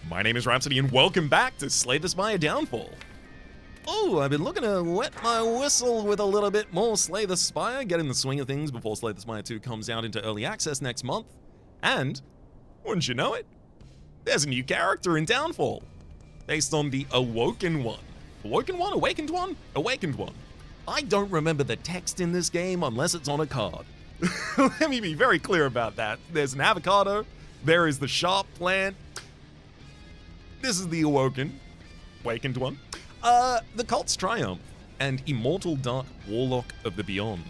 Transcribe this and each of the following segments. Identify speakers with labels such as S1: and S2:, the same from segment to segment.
S1: My name is Rhapsody and welcome back to Slay the Spire Downfall. Oh, I've been looking to wet my whistle with a little bit more Slay the Spire, get in the swing of things before Slay the Spire 2 comes out into early access next month. And, wouldn't you know it, there's a new character in Downfall, based on the Awoken one. Awoken one? Awakened one? Awakened one. I don't remember the text in this game unless it's on a card. Let me be very clear about that. There's an avocado, there is the sharp plant. This is the Awakened one. The Cult's Triumph, and Immortal Dark Warlock of the Beyond.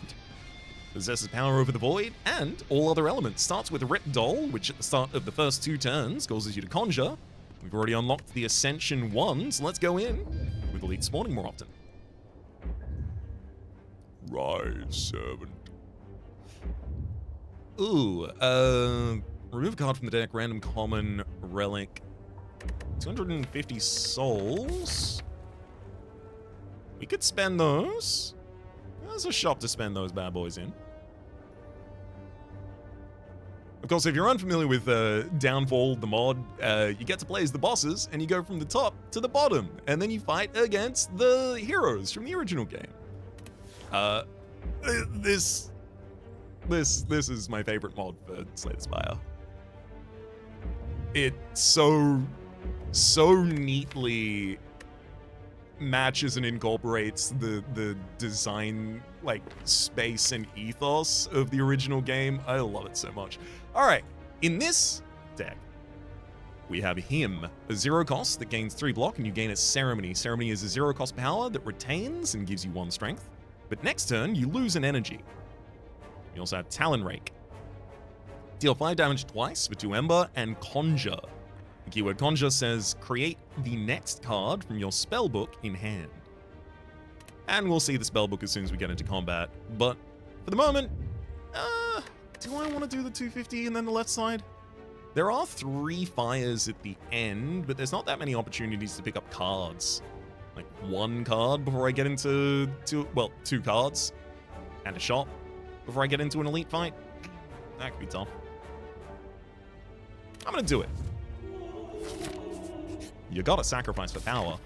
S1: Possesses power over the void and all other elements. Starts with Rip Doll, which at the start of the first 2 turns causes you to conjure. We've already unlocked the Ascension 1, so let's go in with Elite spawning more often. Rise, Servant. Ooh, remove a card from the deck, random common, relic. 250 souls. We could spend those. There's a shop to spend those bad boys in. Of course, if you're unfamiliar with Downfall, the mod, you get to play as the bosses, and you go from the top to the bottom, and then you fight against the heroes from the original game. This is my favorite mod for Slay the Spire. It so neatly matches and incorporates the design, like, space and ethos of the original game. I love it so much. All right, in this deck, we have him, a 0 cost that gains 3 block, and you gain a Ceremony. Ceremony is a 0 cost power that retains and gives you 1 strength, but next turn, you lose an energy. You also have Talon Rake. Deal 5 damage twice for 2 Ember, and Conjure. The keyword Conjure says, create the next card from your spellbook in hand. And we'll see the spellbook as soon as we get into combat, but for the moment, do I want to do the 250 and then the left side? There are 3 fires at the end, but there's not that many opportunities to pick up cards. Like 1 card before I get into 2 cards and a shot before I get into an elite fight. That could be tough. I'm gonna do it. You gotta sacrifice for power,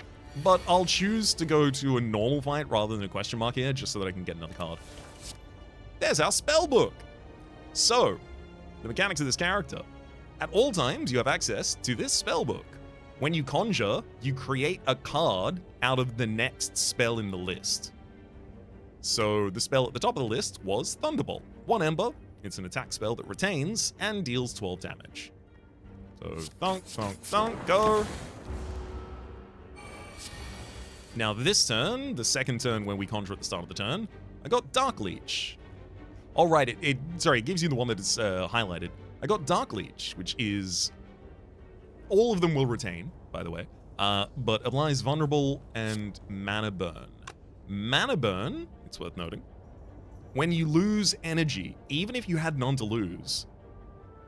S1: but I'll choose to go to a normal fight rather than a question mark here, just so that I can get another card. There's our spellbook. So, the mechanics of this character. At all times, you have access to this spellbook. When you conjure, you create a card out of the next spell in the list. So, the spell at the top of the list was Thunderbolt. 1 Ember, it's an attack spell that retains and deals 12 damage. So, thunk, thunk, thunk, go. Now this turn, the second turn when we conjure at the start of the turn, I got Dark Leech. Oh right, it gives you the one that is highlighted. I got Dark Leech, which is, all of them will retain, by the way, but applies Vulnerable and Mana Burn. Mana Burn, it's worth noting, when you lose energy, even if you had none to lose,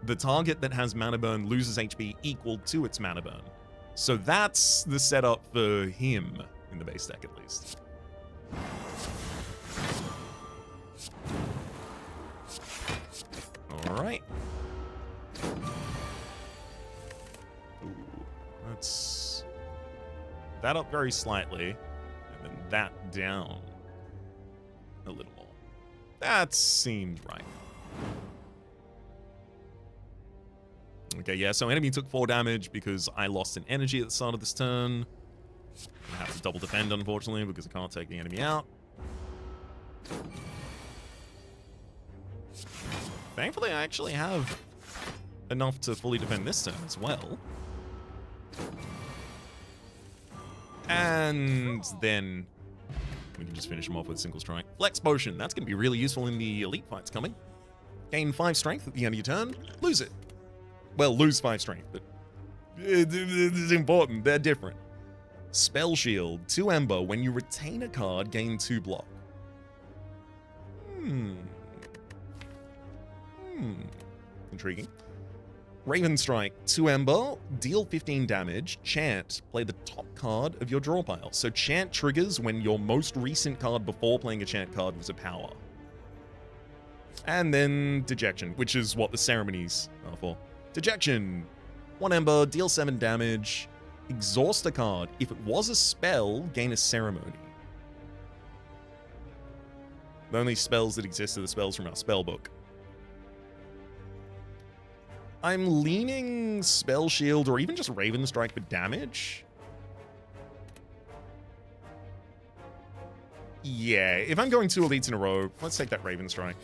S1: the target that has Mana Burn loses HP equal to its Mana Burn. So that's the setup for him, in the base deck at least. Alright. Let's that up very slightly, and then that down a little more. That seemed right. Okay, yeah, so enemy took 4 damage because I lost an energy at the start of this turn. I have to double defend, unfortunately, because I can't take the enemy out. Thankfully, I actually have enough to fully defend this turn as well. And then we can just finish him off with single strike. Flex Potion, that's going to be really useful in the elite fights coming. Gain 5 strength at the end of your turn, lose it. Well, lose 5 strength, but it's important, they're different. Spell Shield, 2 Ember, when you retain a card, gain 2 block. Intriguing. Raven Strike, 2 Ember, deal 15 damage, chant, play the top card of your draw pile. So chant triggers when your most recent card before playing a chant card was a power. And then Dejection, which is what the ceremonies are for. Dejection, 1 Ember, deal 7 damage, exhaust a card. If it was a spell, gain a ceremony. The only spells that exist are the spells from our spell book. I'm leaning Spell Shield or even just Raven Strike for damage. Yeah, if I'm going 2 elites in a row, let's take that Raven Strike.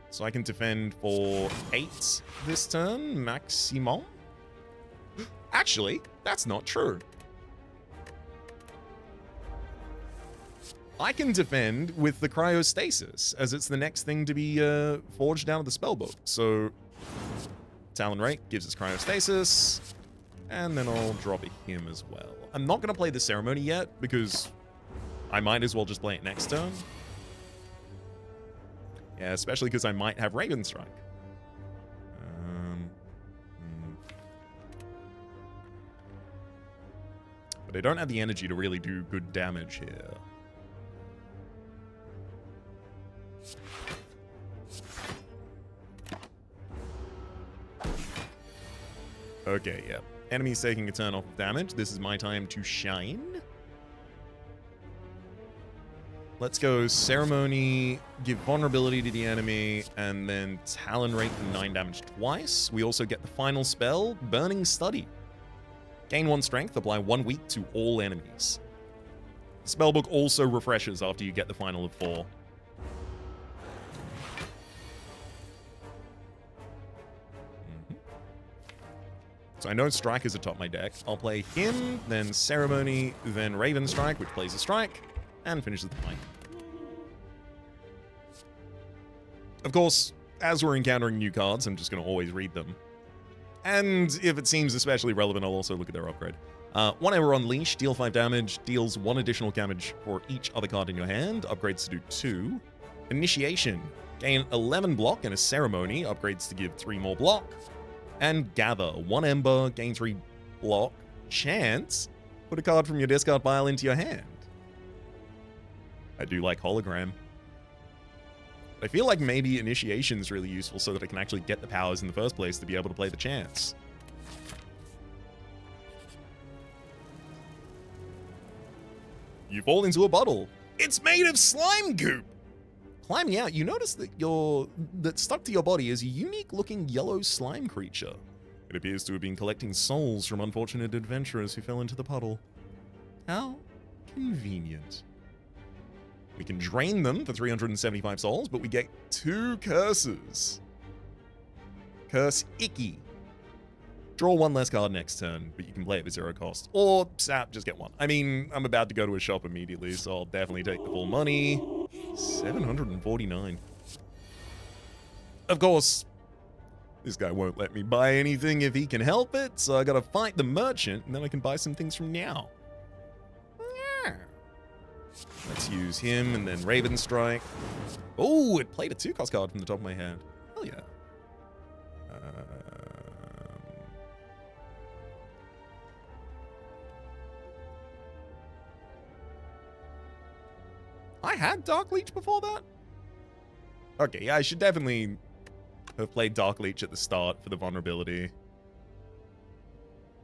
S1: So I can defend for 8 this turn, maximum. Actually, that's not true. I can defend with the Cryostasis, as it's the next thing to be forged out of the spellbook. So, Talon Rake gives us Cryostasis, and then I'll drop him as well. I'm not going to play the Ceremony yet, because I might as well just play it next turn. Yeah, especially because I might have Raven Strike. But I don't have the energy to really do good damage here. Okay, yeah. Enemy's taking a turn off of damage. This is my time to shine. Let's go Ceremony, give vulnerability to the enemy, and then Talon Rake for 9 damage twice. We also get the final spell, Burning Study. Gain 1 strength, apply 1 weak to all enemies. The spellbook also refreshes after you get the final of 4. So I know Strike is atop my deck. I'll play him, then Ceremony, then Raven Strike, which plays a strike, and finishes the fight. Of course, as we're encountering new cards, I'm just going to always read them. And if it seems especially relevant, I'll also look at their upgrade. 1 Ember Unleash, deal 5 damage, deals 1 additional damage for each other card in your hand, upgrades to do 2. Initiation, gain 11 block and a Ceremony, upgrades to give 3 more block. And Gather, 1 Ember, gain 3 block, chance, put a card from your discard pile into your hand. I do like Hologram. I feel like maybe Initiation is really useful so that I can actually get the powers in the first place to be able to play the chance. You fall into a bottle. It's made of slime goop. Climbing out, you notice that stuck to your body is a unique-looking yellow slime creature. It appears to have been collecting souls from unfortunate adventurers who fell into the puddle. How convenient. We can drain them for 375 souls, but we get 2 curses. Curse Icky. Draw 1 less card next turn, but you can play it for 0 cost. Or, sap, just get 1. I mean, I'm about to go to a shop immediately, so I'll definitely take the full money. 749. Of course, this guy won't let me buy anything if he can help it, so I gotta fight the merchant, and then I can buy some things from now. Let's use him, and then Raven Strike. Oh, it played a 2-cost card from the top of my hand. Hell yeah. I had Dark Leech before that? Okay, yeah, I should definitely have played Dark Leech at the start for the vulnerability.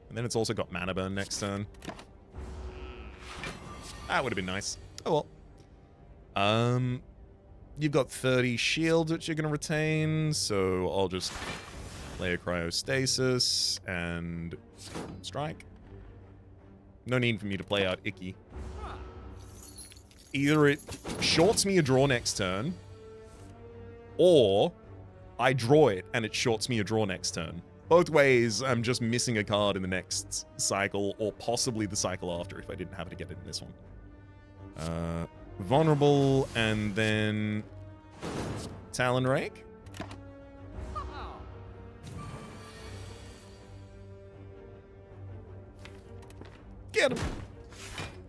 S1: And then it's also got Mana Burn next turn. That would have been nice. Oh well. You've got 30 shields which you're going to retain, so I'll just play a Cryostasis and strike. No need for me to play out Icky. Either it shorts me a draw next turn, or I draw it and it shorts me a draw next turn. Both ways, I'm just missing a card in the next cycle, or possibly the cycle after if I didn't happen to get it in this one. Vulnerable, and then Talon Rake. Get him!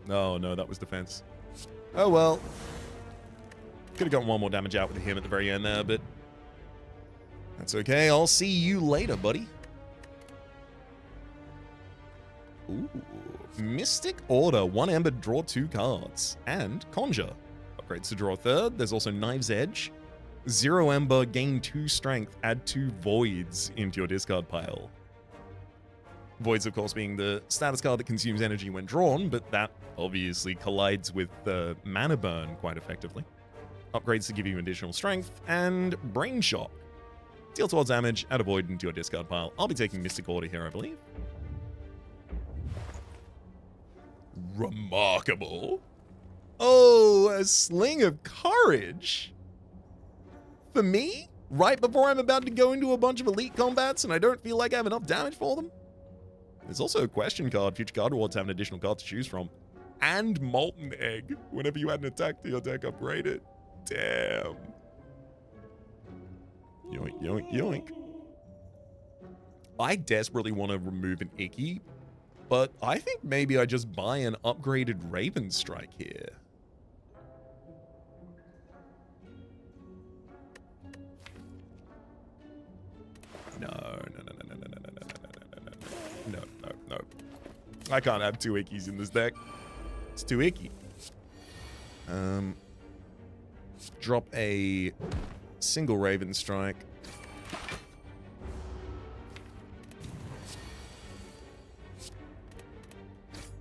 S1: No, that was defense. Oh well. Could have gotten 1 more damage out with him at the very end there, but that's okay. I'll see you later, buddy. Ooh. Mystic Order. 1 Ember, draw 2 cards. And Conjure. Upgrades to draw a 3rd. There's also Knife's Edge. 0 Ember, gain 2 Strength, add 2 Voids into your discard pile. Voids, of course, being the status card that consumes energy when drawn, but that obviously collides with the mana burn quite effectively. Upgrades to give you additional strength, and Brain Shock. Deal 12 damage, add a Void into your discard pile. I'll be taking Mystic Order here, I believe. Remarkable. Oh, a Sling of Courage. For me? Right before I'm about to go into a bunch of elite combats and I don't feel like I have enough damage for them? There's also a question card. Future card rewards have an additional card to choose from. And Molten Egg. Whenever you add an attack to your deck, upgrade it. Damn. Yoink, yoink, yoink. I desperately want to remove an Icky, but I think maybe I just buy an upgraded Raven Strike here. No. I can't have 2 Ickies in this deck. It's too icky. Drop a single Raven Strike.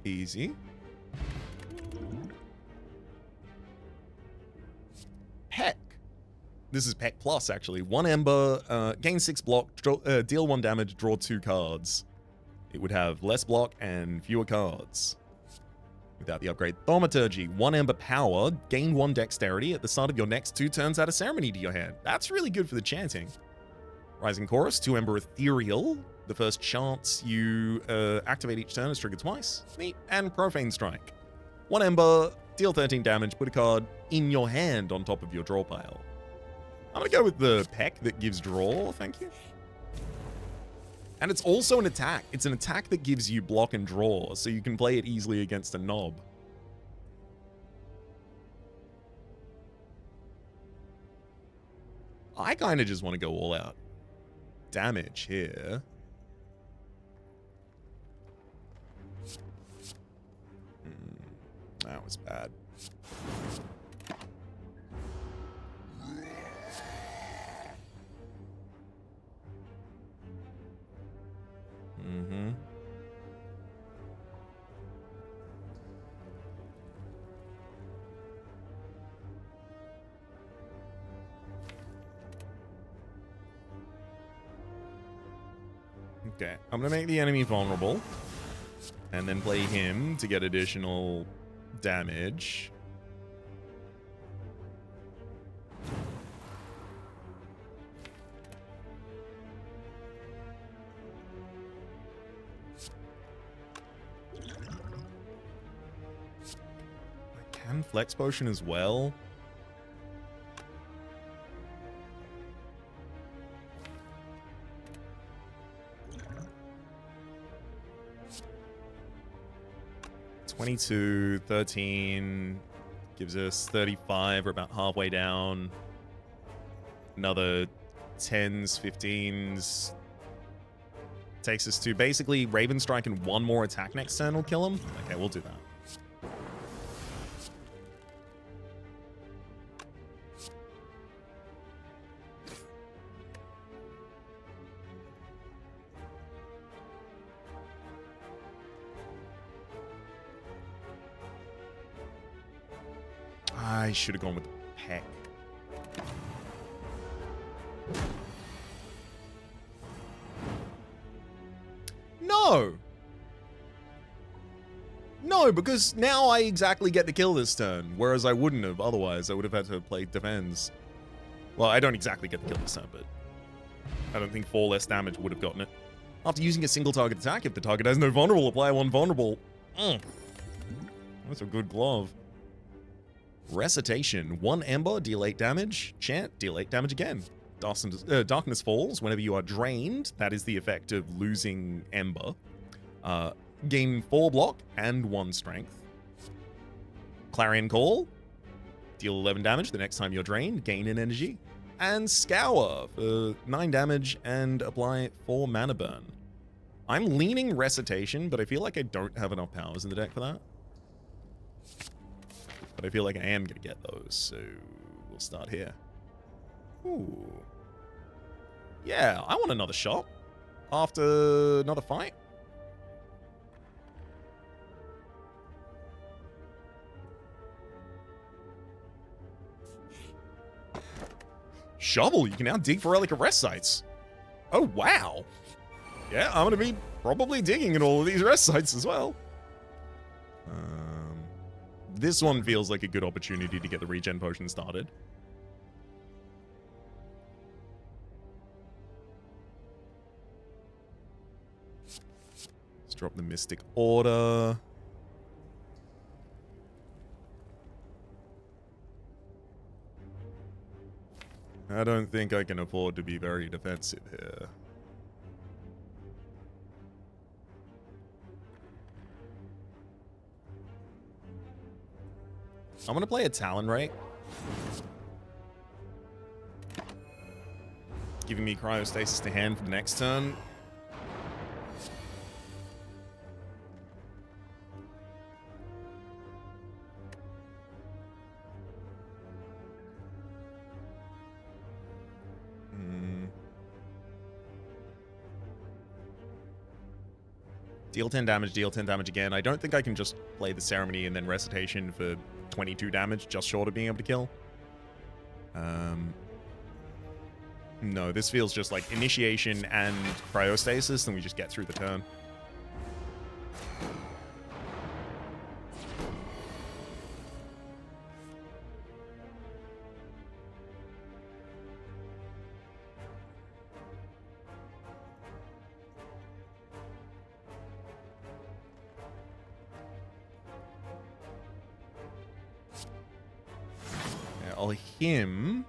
S1: Easy. Peck. This is Peck Plus, actually. 1 Ember, gain 6 block, deal 1 damage, draw 2 cards. It would have less block and fewer cards. Without the upgrade. Thaumaturgy, 1 Ember Power, gain 1 Dexterity. At the start of your next 2 turns, add a Ceremony to your hand. That's really good for the chanting. Rising Chorus, 2 Ember Ethereal. The first chance you activate each turn is triggered twice. Neat. And Profane Strike. 1 Ember, deal 13 damage, put a card in your hand on top of your draw pile. I'm gonna go with the Peck that gives draw, thank you. And it's also an attack. It's an attack that gives you block and draw, so you can play it easily against a knob. I kind of just want to go all out damage here. That was bad. Okay, I'm gonna make the enemy vulnerable and then play him to get additional damage. I can Flex Potion as well. $22, $13 gives us 35. We're about halfway down. Another 10s, 15s takes us to basically Raven Strike and 1 more attack next turn will kill him. Okay, we'll do that. I should have gone with the Peck. No! No, because now I exactly get to kill this turn, whereas I wouldn't have otherwise. I would have had to play defense. Well, I don't exactly get to kill this turn, but I don't think 4 less damage would have gotten it. After using a single target attack, if the target has no vulnerable, apply 1 vulnerable. That's a good glove. Recitation. 1 Ember, deal 8 damage. Chant, deal 8 damage again. Darkness Falls. Whenever you are drained, that is the effect of losing Ember. Gain 4 block and 1 strength. Clarion Call. Deal 11 damage the next time you're drained. Gain an energy. And Scour for 9 damage and apply 4 mana burn. I'm leaning Recitation, but I feel like I don't have enough powers in the deck for that. But I feel like I am going to get those, so we'll start here. Ooh. Yeah, I want another shot after another fight. Shovel, you can now dig for relic arrest sites. Oh, wow. Yeah, I'm going to be probably digging in all of these rest sites as well. This one feels like a good opportunity to get the regen potion started. Let's drop the Mystic Order. I don't think I can afford to be very defensive here. I'm going to play a Talon Ray. Giving me Cryostasis to hand for the next turn. Deal 10 damage, deal 10 damage again. I don't think I can just play the Ceremony and then Recitation for 22 damage, just short of being able to kill. No, this feels just like Initiation and Cryostasis, and we just get through the turn. I'll him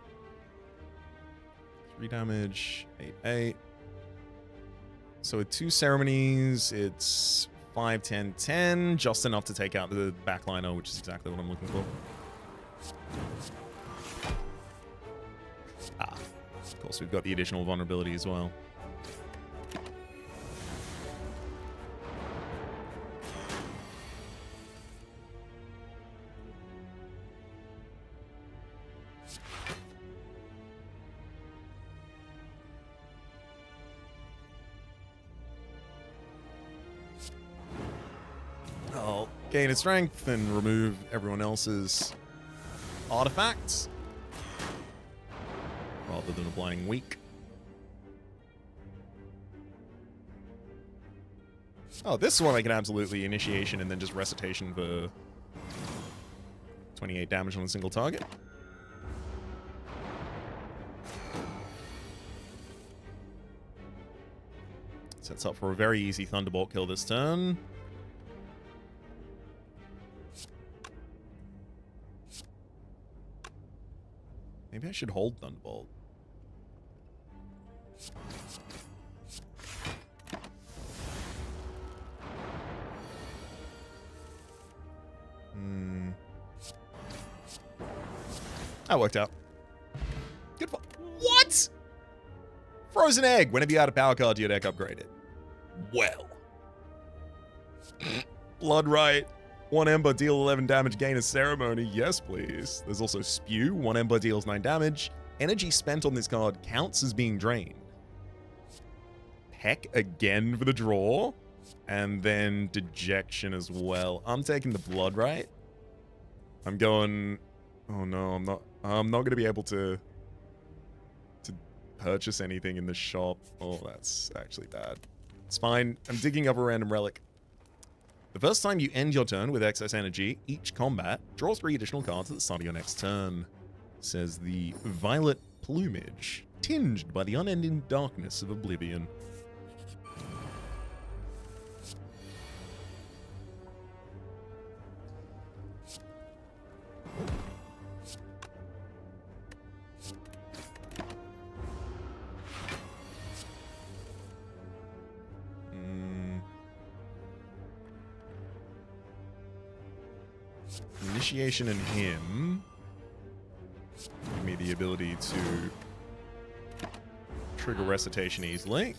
S1: 3 damage, 8. So with 2 ceremonies, it's 5, 10, 10, just enough to take out the backliner, which is exactly what I'm looking for. Ah, of course, we've got the additional vulnerability as well. Gain its strength and remove everyone else's artifacts rather than applying weak. Oh, this one I can absolutely Initiation and then just Recitation for 28 damage on a single target. Sets up for a very easy Thunderbolt kill this turn. Maybe I should hold Thunderbolt. That worked out. Good fun. What? Frozen Egg. Whenever you add a power card to your deck, upgrade it. Well. Blood Right. 1 Ember, deal 11 damage, gain a Ceremony. Yes, please. There's also Spew. 1 Ember deals 9 damage. Energy spent on this card counts as being drained. Peck again for the draw. And then Dejection as well. I'm taking the Blood Right. I'm going... Oh no, I'm not going to be able to purchase anything in the shop. Oh, that's actually bad. It's fine. I'm digging up a random relic. The first time you end your turn with excess energy, each combat draws 3 additional cards at the start of your next turn. Says the Violet Plumage, tinged by the unending darkness of oblivion. Initiation in him give me the ability to trigger Recitation easily.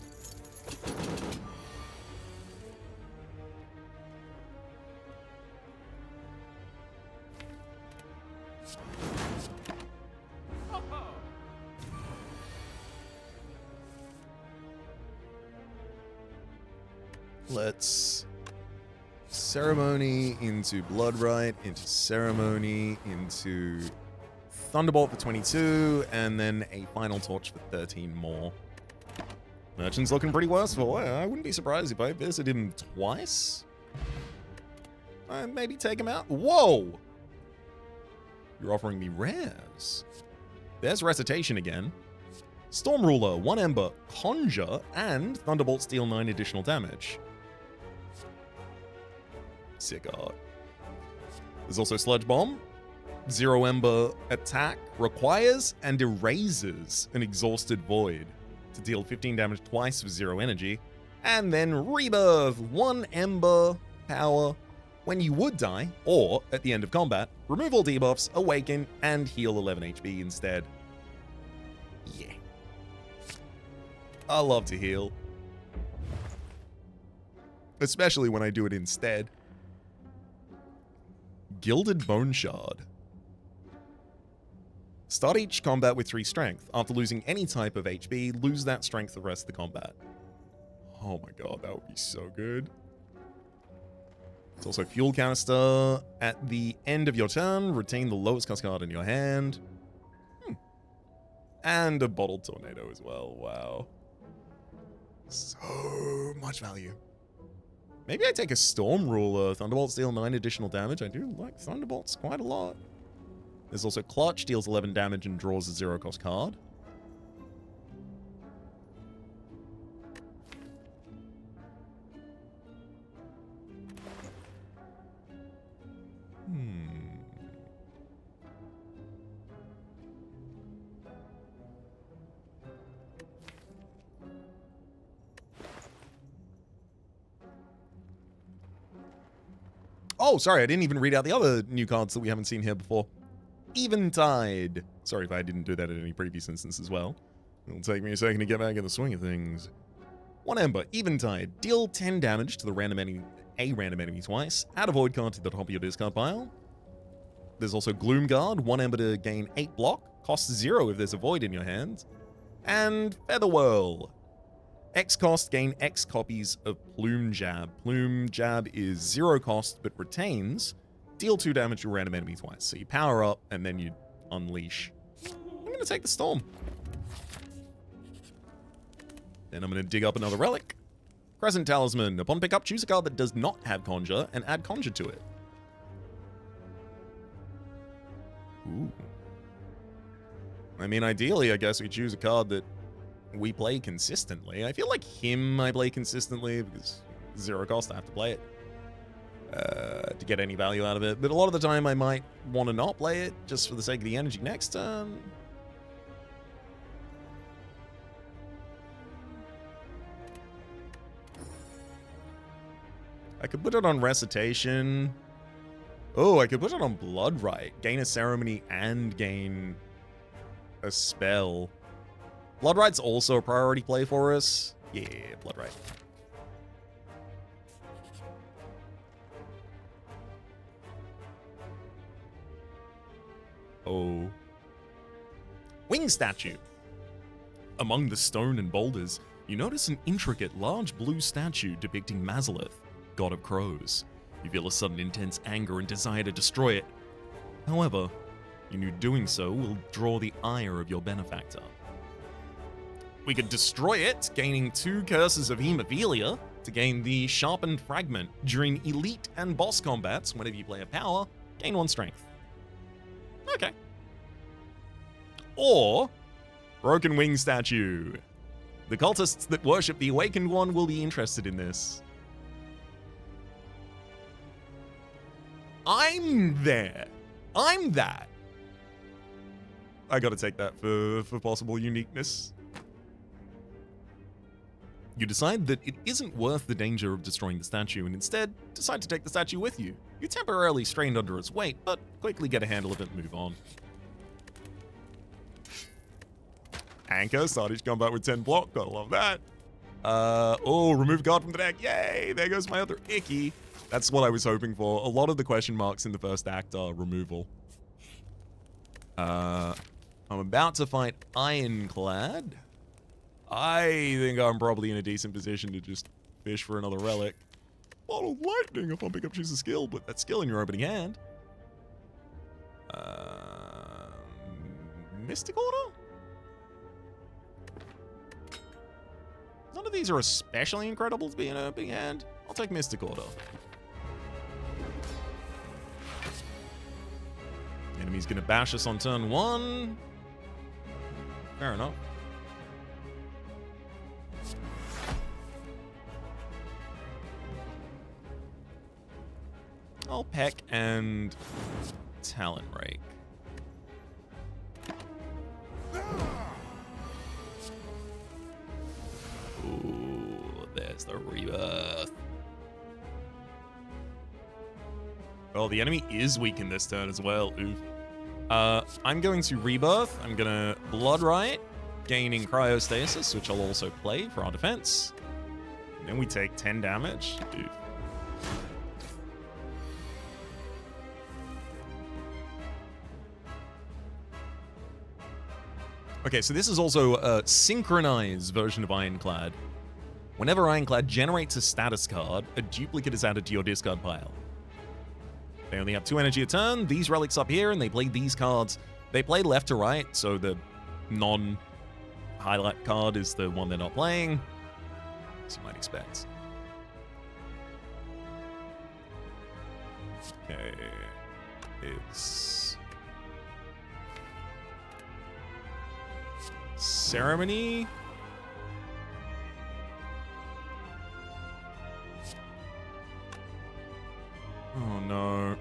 S1: Let's Ceremony into Bloodrite, into Ceremony, into Thunderbolt for 22, and then a final torch for 13 more. Merchant's looking pretty worstful. I wouldn't be surprised if I visited him twice. Maybe take him out. Whoa! You're offering me rares. There's Recitation again. Storm Ruler, 1 Ember, Conjure, and Thunderbolts deal 9 additional damage. Sick art. There's also Sludge Bomb. 0 Ember attack requires and erases an exhausted void to deal 15 damage twice for 0 energy. And then Rebirth, 1 Ember power. When you would die, or at the end of combat, remove all debuffs, awaken, and heal 11 HP instead. Yeah. I love to heal. Especially when I do it instead. Gilded Bone Shard. Start each combat with 3 strength. After losing any type of HP, lose that strength the rest of the combat. Oh my god, that would be so good. It's also Fuel Canister. At the end of your turn, retain the lowest cost card in your hand. And a Bottled Tornado as well. Wow. So much value. Maybe I take a Storm Ruler. Thunderbolts deal 9 additional damage. I do like Thunderbolts quite a lot. There's also Clutch, deals 11 damage and draws a 0 cost card. Oh, sorry, I didn't even read out the other new cards that we haven't seen here before. Eventide. Sorry if I didn't do that in any previous instance as well. It'll take me a second to get back in the swing of things. 1 Ember, Eventide. Deal 10 damage to a random enemy twice. Add a void card to the top of your discard pile. There's also Gloomguard. 1 Ember to gain 8 block. Costs 0 if there's a void in your hand. And Featherwhirl. X cost, gain X copies of Plume Jab. Plume Jab is 0 cost, but retains. Deal 2 damage to a random enemy twice. So you power up, and then you unleash. I'm going to take the Storm. Then I'm going to dig up another relic. Crescent Talisman. Upon pickup, choose a card that does not have Conjure, and add Conjure to it. Ooh. I mean, ideally, I guess we choose a card that we play consistently. I feel like him I play consistently because 0 cost, I have to play it to get any value out of it. But a lot of the time I might want to not play it just for the sake of the energy next turn. I could put it on Recitation. Oh, I could put it on Bloodrite. Gain a Ceremony and gain a spell. Bloodrite's also a priority play for us. Yeah, Bloodrite. Oh. Wing Statue. Among the stone and boulders, you notice an intricate, large blue statue depicting Mazalith, god of crows. You feel a sudden intense anger and desire to destroy it. However, you knew doing so will draw the ire of your benefactor. We could destroy it, gaining 2 Curses of Hemophilia to gain the Sharpened Fragment. During elite and boss combats, whenever you play a power, gain 1 strength. Okay. Or Broken Wing Statue. The cultists that worship the Awakened One will be interested in this. I'm there. I'm that. I gotta take that for possible uniqueness. You decide that it isn't worth the danger of destroying the statue and instead decide to take the statue with you. You're temporarily strained under its weight, but quickly get a handle of it and move on. Anchor, start each combat with 10 block, gotta love that. Oh, remove guard from the deck, yay! There goes my other Icky. That's what I was hoping for. A lot of the question marks in the first act are removal. I'm about to fight Ironclad. I think I'm probably in a decent position to just fish for another relic. Bottled lightning upon pick up choose a skill, put that skill in your opening hand. Mystic Order? None of these are especially incredible to be in a big hand. I'll take Mystic Order. Enemy's gonna bash us on turn 1. Fair enough. I'll peck and Talon Rake. Ooh, there's the rebirth. Well, the enemy is weakened this turn as well. Oof. I'm going to rebirth. I'm gonna Bloodright, gaining cryostasis, which I'll also play for our defense. And then we take 10 damage. Oof. Okay, so this is also a synchronized version of Ironclad. Whenever Ironclad generates a status card, a duplicate is added to your discard pile. They only have 2 energy a turn. These relics up here, and they play these cards. They play left to right, so the non-highlight card is the one they're not playing, as you might expect. Okay, it's Ceremony. Oh no.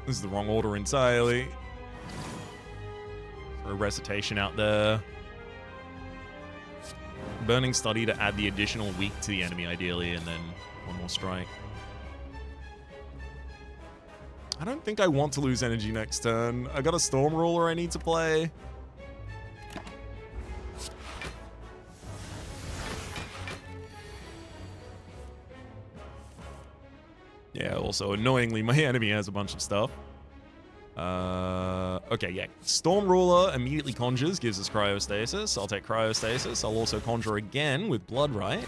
S1: This is the wrong order entirely. For a recitation out there. Burning Study to add the additional weak to the enemy ideally, and then one more strike. I don't think I want to lose energy next turn. I got a Storm Ruler I need to play. Yeah, also, annoyingly, my enemy has a bunch of stuff. Okay, yeah. Storm Ruler immediately conjures, gives us cryostasis. I'll take cryostasis. I'll also conjure again with Bloodright.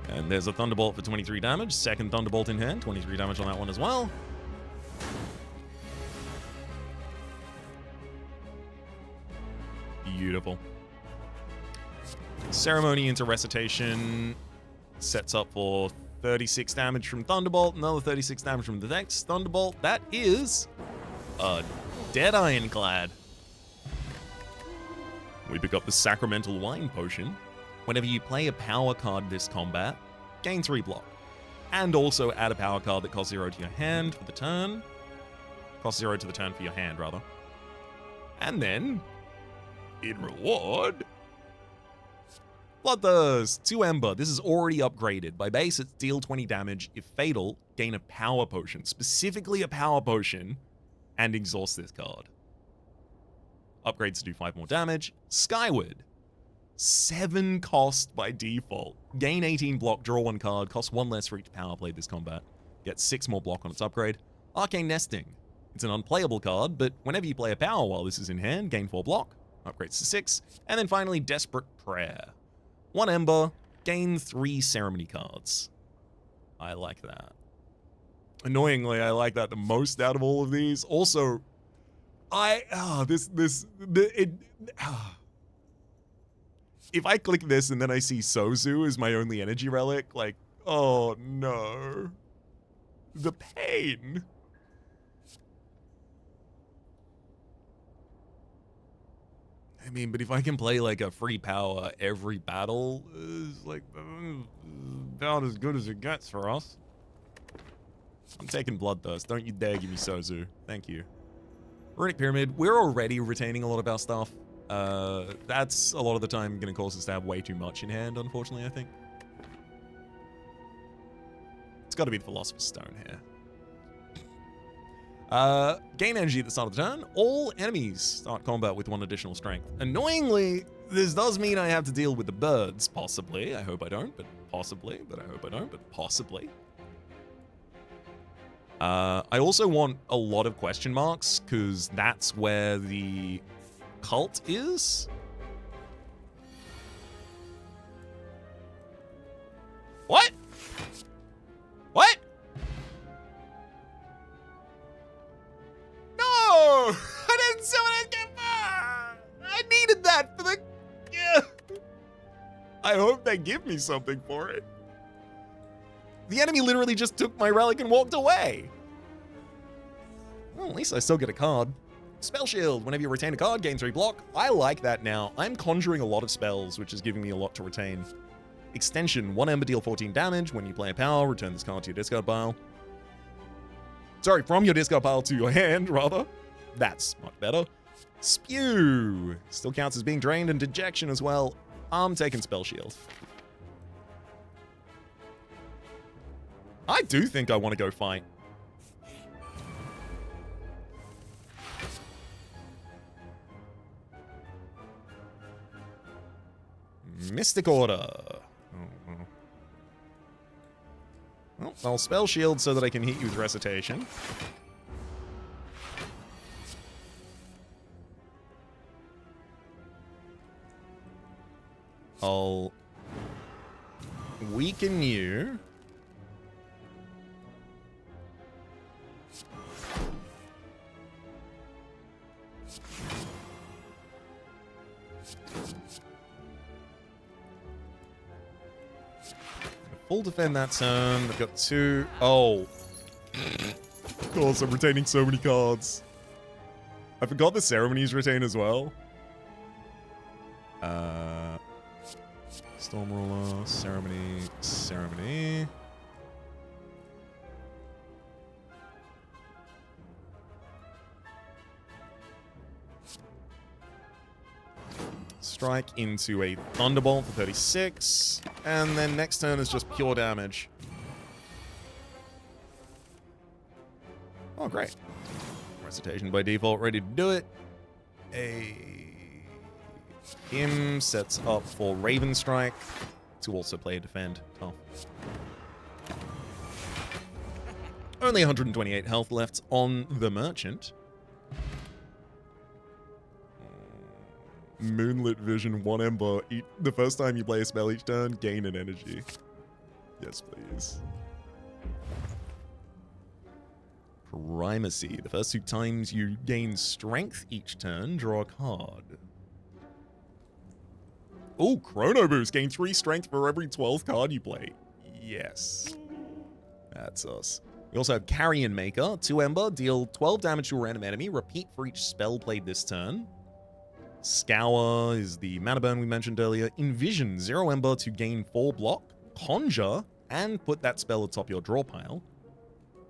S1: And there's a Thunderbolt for 23 damage. Second Thunderbolt in hand. 23 damage on that one as well. Beautiful. Ceremony into Recitation. Sets up for 36 damage from Thunderbolt. Another 36 damage from the next Thunderbolt. That is a dead Ironclad. We pick up the Sacramental Wine Potion. Whenever you play a power card this combat, gain 3 block. And also add a power card that costs 0 to your hand for the turn. Costs 0 to the turn for your hand, rather. And then, in reward, Bloodthirst, 2 Ember. This is already upgraded. By base, it's deal 20 damage. If fatal, gain a power potion. Specifically a power potion, and exhaust this card. Upgrades to do 5 more damage. Skyward. 7 cost by default. Gain 18 block, draw 1 card, cost 1 less for each power played this combat. Get 6 more block on its upgrade. Arcane Nesting. It's an unplayable card, but whenever you play a power while this is in hand, gain 4 block, upgrades to 6. And then finally, Desperate Prayer. 1 Ember, gain 3 Ceremony cards. I like that. Annoyingly, I like that the most out of all of these. Also, if I click this and then I see Sozu as my only energy relic, like, oh no. The pain. I mean, but if I can play like a free power every battle, is like about as good as it gets for us. I'm taking Bloodthirst. Don't you dare give me Sozu. Thank you. Runic Pyramid. We're already retaining a lot of our stuff. That's a lot of the time going to cause us to have way too much in hand, unfortunately, I think. It's got to be the Philosopher's Stone here. Gain energy at the start of the turn. All enemies start combat with 1 additional strength. Annoyingly, this does mean I have to deal with the birds, possibly. I hope I don't, but possibly. But I hope I don't, but possibly. I also want a lot of question marks, because that's where the cult is. I hope they give me something for it. The enemy literally just took my relic and walked away. Well, at least I still get a card. Spell Shield. Whenever you retain a card, gain 3 block. I like that now. I'm conjuring a lot of spells, which is giving me a lot to retain. Extension. 1 Ember, deal 14 damage. When you play a power, return this card to your discard pile. Sorry, from your discard pile to your hand, rather. That's much better. Spew. Still counts as being drained, and Dejection as well. I'm taking Spell Shield. I do think I want to go fight. Mystic Order. Well, I'll Spell Shield so that I can hit you with Recitation. I'll weaken you. Full defend that turn. I've got 2. Oh. Of course, I'm retaining so many cards. I forgot the ceremonies retain as well. Storm Ruler, Ceremony. Strike into a Thunderbolt for 36. And then next turn is just pure damage. Oh, great. Recitation by default, ready to do it. Him sets up for Raven Strike to also play a defend. Oh. Only 128 health left on the Merchant. Moonlit Vision, 1 Ember. The first time you play a spell each turn, gain an energy. Yes, please. Primacy. The first 2 times you gain strength each turn, draw a card. Oh, Chrono Boost. Gain 3 strength for every 12th card you play. Yes. That's us. We also have Carrion Maker. 2 Ember. Deal 12 damage to a random enemy. Repeat for each spell played this turn. Scour is the mana burn we mentioned earlier. Envision. 0 Ember to gain 4 block. Conjure. And put that spell atop your draw pile.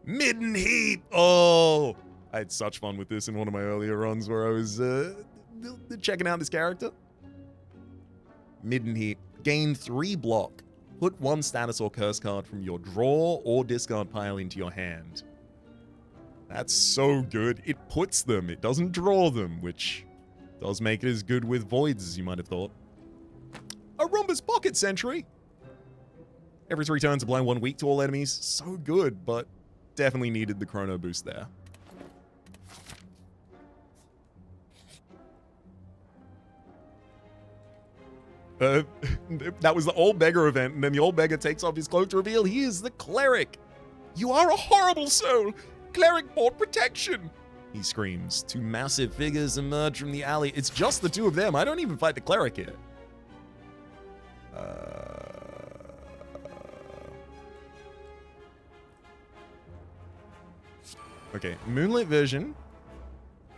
S1: Midden Heat. Oh, I had such fun with this in one of my earlier runs where I was checking out this character. Midden Heat. Gain 3 block. Put 1 status or curse card from your draw or discard pile into your hand. That's so good. It puts them. It doesn't draw them, which does make it as good with voids as you might have thought. A Rhombus Pocket Sentry. Every 3 turns, apply 1 weak to all enemies. So good, but definitely needed the Chrono Boost there. That was the Old Beggar event, and then the Old Beggar takes off his cloak to reveal he is the Cleric. You are a horrible soul. Cleric bought protection. He screams. 2 massive figures emerge from the alley. It's just the 2 of them. I don't even fight the Cleric here. Okay, Moonlit Vision.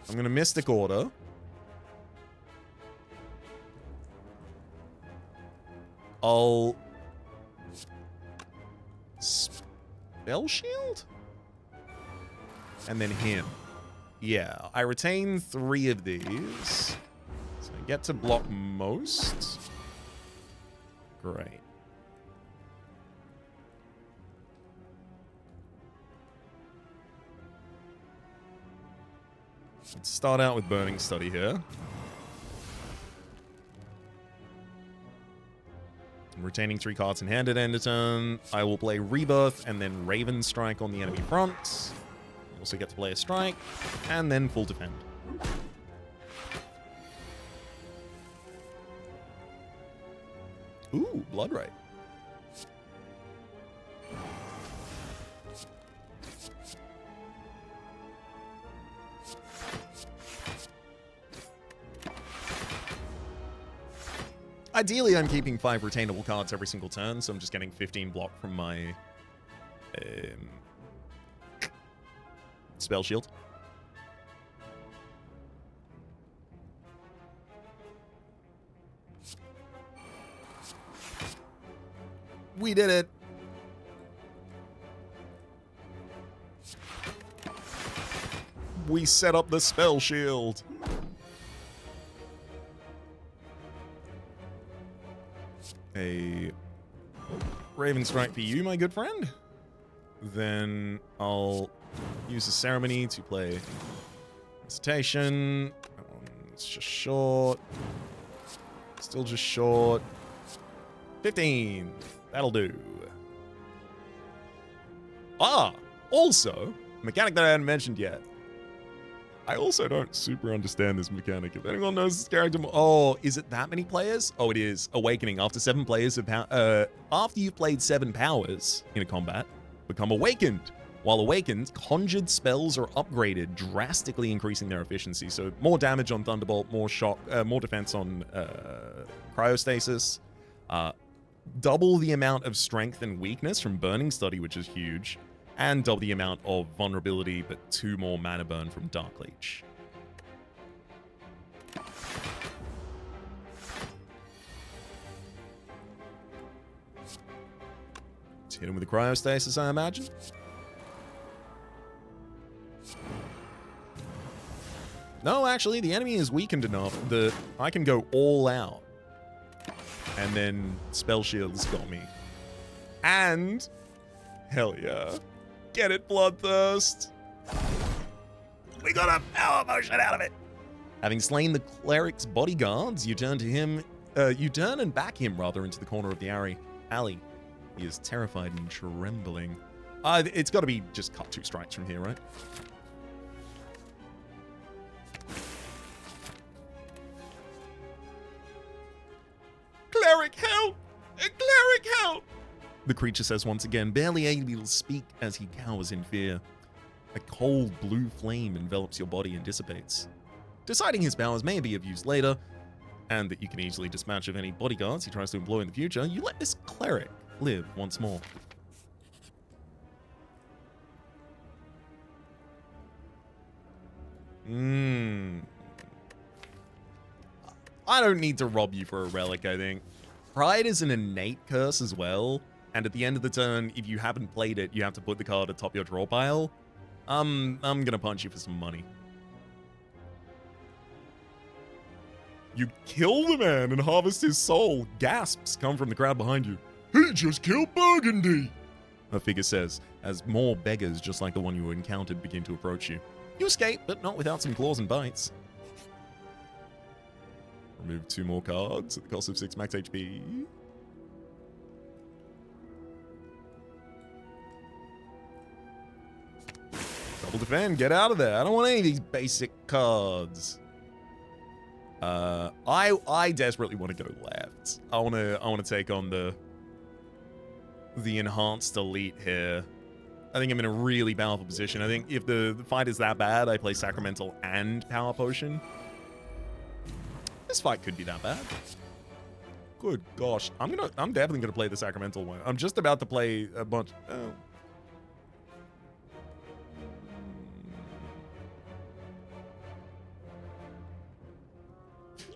S1: I'm going to Mystic Order. I'll Spell Shield? And then him. Yeah, I retain 3 of these. So I get to block most. Great. Let's start out with Burning Study here. I'm retaining 3 cards in hand at end of turn. I will play Rebirth and then Raven Strike on the enemy front. You also get to play a Strike and then full defend. Ooh, Blood Ray. ideally, I'm keeping 5 retainable cards every single turn, so I'm just getting 15 block from my spell shield. We did it. We set up the spell shield. A Raven Strike for you, my good friend. Then I'll use the ceremony to play Recitation. That one's just short. Still just short. 15. That'll do. Also, mechanic that I hadn't mentioned yet. I also don't super understand this mechanic. If anyone knows this character, is it that many players? Oh, it is. Awakening. After 7 players after you've played 7 powers in a combat, become awakened. While awakened, conjured spells are upgraded, drastically increasing their efficiency. So more damage on Thunderbolt, more shock, more defense on cryostasis. Double the amount of strength and weakness from Burning Study, which is huge, and double the amount of vulnerability, but 2 more mana burn from Darkglade. Let's hit him with the cryostasis, I imagine. No, actually, the enemy is weakened enough that I can go all out. And then Spell Shield's got me. And, hell yeah. Get it, Bloodthirst. We got a power potion out of it. Having slain the cleric's bodyguards, you turn to him, you turn and back him, rather, into the corner of the alley. He is terrified and trembling. It's got to be just cut 2 strikes from here, right? Cleric, help! Cleric, help! The creature says once again, barely able to speak as he cowers in fear. A cold blue flame envelops your body and dissipates. Deciding his powers may be of use later, and that you can easily dispatch of any bodyguards he tries to employ in the future, you let this cleric live once more. I don't need to rob you for a relic, I think. Pride is an innate curse as well, and at the end of the turn, if you haven't played it, you have to put the card atop your draw pile. I'm gonna punch you for some money. You kill the man and harvest his soul. Gasps come from the crowd behind you. He just killed Burgundy, a figure says, as more beggars just like the one you encountered begin to approach you. You escape, but not without some claws and bites. Remove 2 more cards at the cost of 6 max HP. Double defend, get out of there. I don't want any of these basic cards. I desperately want to go left. I want to take on the enhanced elite here. I think I'm in a really powerful position. I think if the fight is that bad, I play Sacramental and Power Potion. This fight could be that bad. Good gosh. I'm definitely gonna play the Sacramental one. I'm just about to play a bunch. Oh.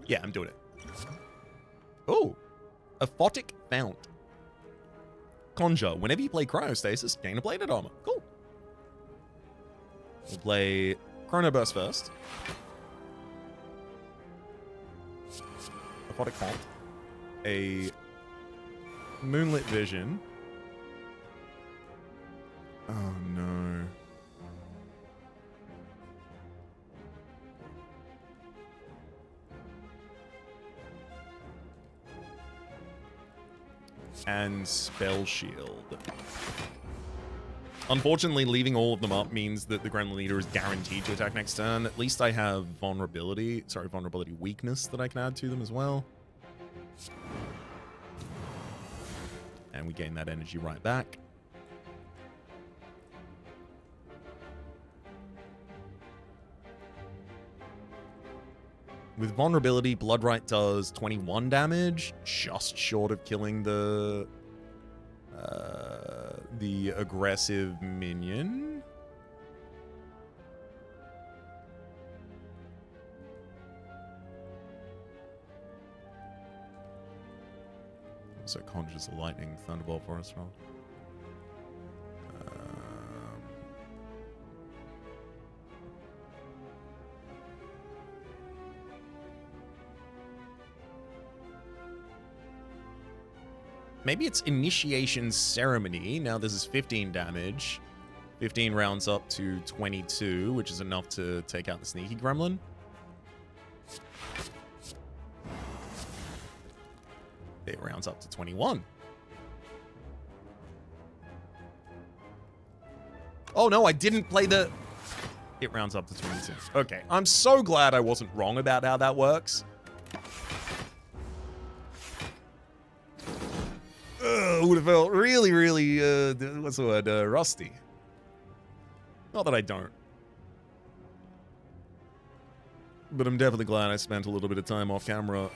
S1: Yeah, I'm doing it. Oh, a Photic Fount. Conjure. Whenever you play Cryostasis, gain a Bladed Armor. Cool. We'll play Chrono Burst first. A Photic Fount. A Moonlit Vision. Oh no. And Spell Shield. Unfortunately, leaving all of them up means that the Gremlin Leader is guaranteed to attack next turn. At least I have vulnerability weakness that I can add to them as well. And we gain that energy right back. With vulnerability, Bloodright does 21 damage, just short of killing the aggressive minion. Also conjures a lightning thunderbolt for us, roll. Maybe it's Initiation Ceremony. Now this is 15 damage. 15 rounds up to 22, which is enough to take out the sneaky gremlin. It rounds up to 21. Oh no, I didn't play the... It rounds up to 22. Okay, I'm so glad I wasn't wrong about how that works. Would have felt really, really, what's the word, rusty. Not that I don't. But I'm definitely glad I spent a little bit of time off camera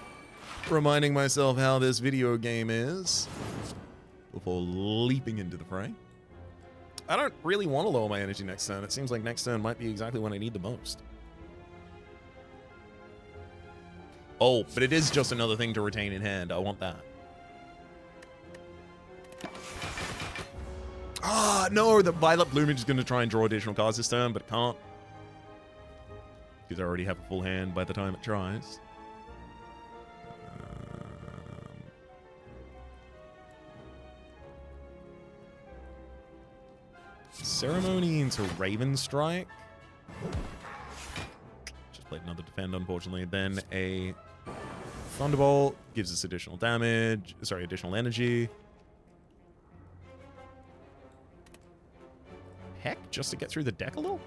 S1: reminding myself how this video game is before leaping into the fray. I don't really want to lower my energy next turn. It seems like next turn might be exactly when I need the most. Oh, but it is just another thing to retain in hand. I want that. Ah, no, the Violet Bloomage is going to try and draw additional cards this turn, but it can't. Because I already have a full hand by the time it tries. Ceremony into Raven Strike. Just played another defend, unfortunately. Then a Thunderbolt gives us additional damage. Sorry, additional energy. Heck, just to get through the deck a little?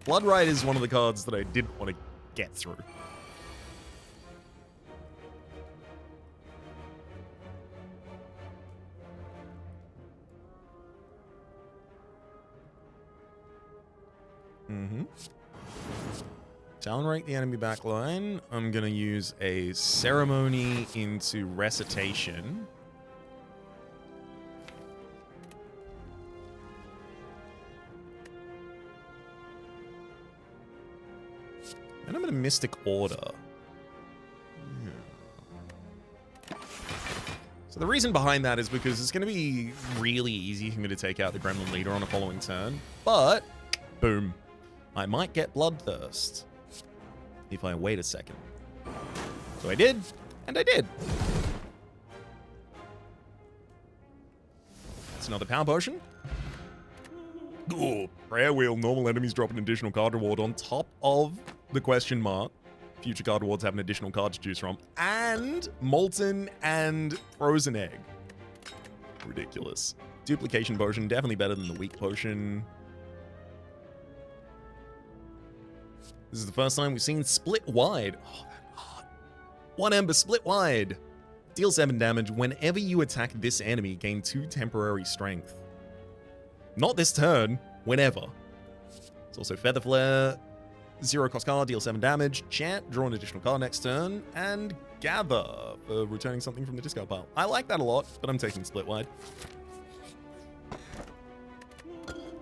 S1: Bloodright is one of the cards that I didn't want to get through. Downrank the enemy backline. I'm going to use a Ceremony into Recitation. And I'm going to Mystic Order. So the reason behind that is because it's going to be really easy for me to take out the Gremlin Leader on a following turn. But, boom, I might get Bloodthirst if I wait a second. So I did, and I did. It's another Power Potion. Oh, Prayer Wheel. Normal enemies drop an additional card reward on top of the question mark. Future card rewards have an additional card to choose from. And Molten and Frozen Egg. Ridiculous. Duplication Potion, definitely better than the Weak Potion. This is the first time we've seen Split Wide. Oh, that art. 1 Ember Split Wide. Deal 7 damage. Whenever you attack this enemy, gain 2 temporary strength. Not this turn. Whenever. It's also Feather Flare. 0 cost card, deal 7 damage. Chant, draw an additional card next turn. And Gather for returning something from the discard pile. I like that a lot, but I'm taking Split Wide.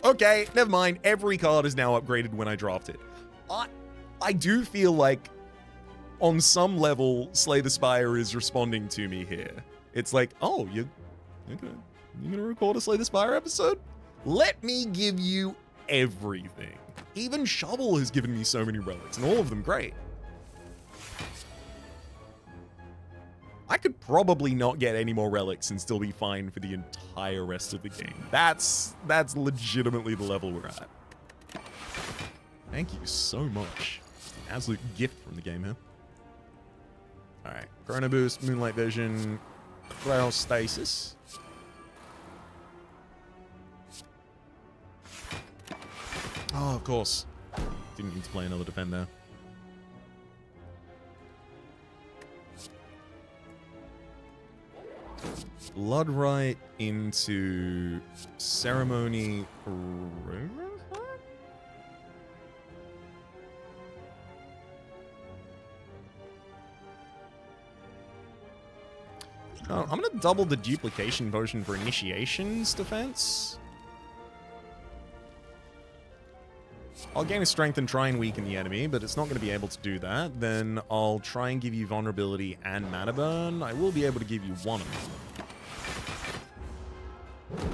S1: Okay, never mind. Every card is now upgraded when I draft it. I do feel like, on some level, Slay the Spire is responding to me here. It's like, oh, you're gonna record a Slay the Spire episode? Let me give you everything. Even Shovel has given me so many relics, and all of them great. I could probably not get any more relics and still be fine for the entire rest of the game. That's legitimately the level we're at. Thank you so much. Absolute gift from the game here. Alright. Chrono Boost, Moonlight Vision, Cryostasis. Oh, of course. Didn't need to play another defend there. Bloodright into Ceremony. Oh, I'm gonna double the duplication potion for initiation's defense. I'll gain a strength and try and weaken the enemy, but it's not going to be able to do that. Then I'll try and give you vulnerability and mana burn. I will be able to give you one of them.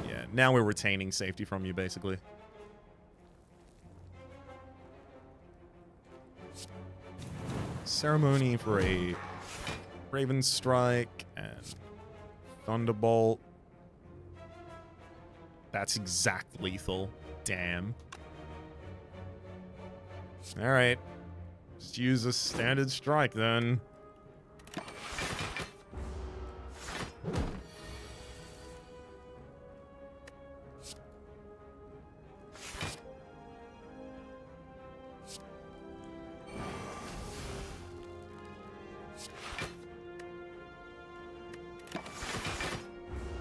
S1: Yeah, now we're retaining safety from you, basically. Ceremony for a Raven Strike and Thunderbolt. That's exact lethal. Damn. Alright. Just use a standard strike then.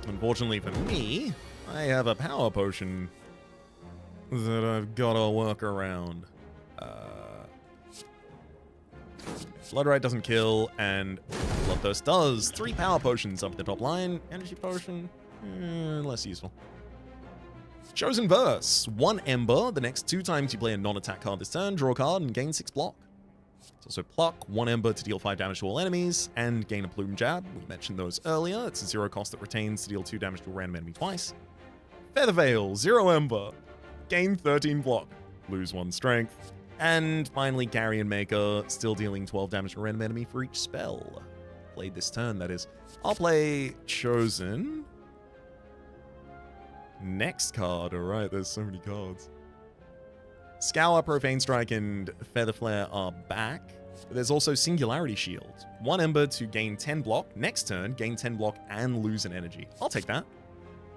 S1: Unfortunately for me, I have a power potion that I've got to work around. Floodrite doesn't kill, and Bloodthirst does. 3 power potions up the top line. Energy potion, less useful. Chosen Verse. 1 Ember. The next 2 times you play a non-attack card this turn, draw a card and gain 6 block. It's also Pluck, 1 Ember to deal 5 damage to all enemies, and gain a Plume Jab. We mentioned those earlier. It's a 0 cost that retains to deal 2 damage to a random enemy twice. Feather Veil, 0 Ember. Gain 13 block. Lose 1 strength. And finally, Carrion Maker, still dealing 12 damage to a random enemy for each spell. Played this turn, that is. I'll play Chosen. Next card. Alright, there's so many cards. Scour, Profane Strike, and Feather Flare are back. But there's also Singularity Shield. 1 Ember to gain 10 block. Next turn, gain 10 block and lose an energy. I'll take that.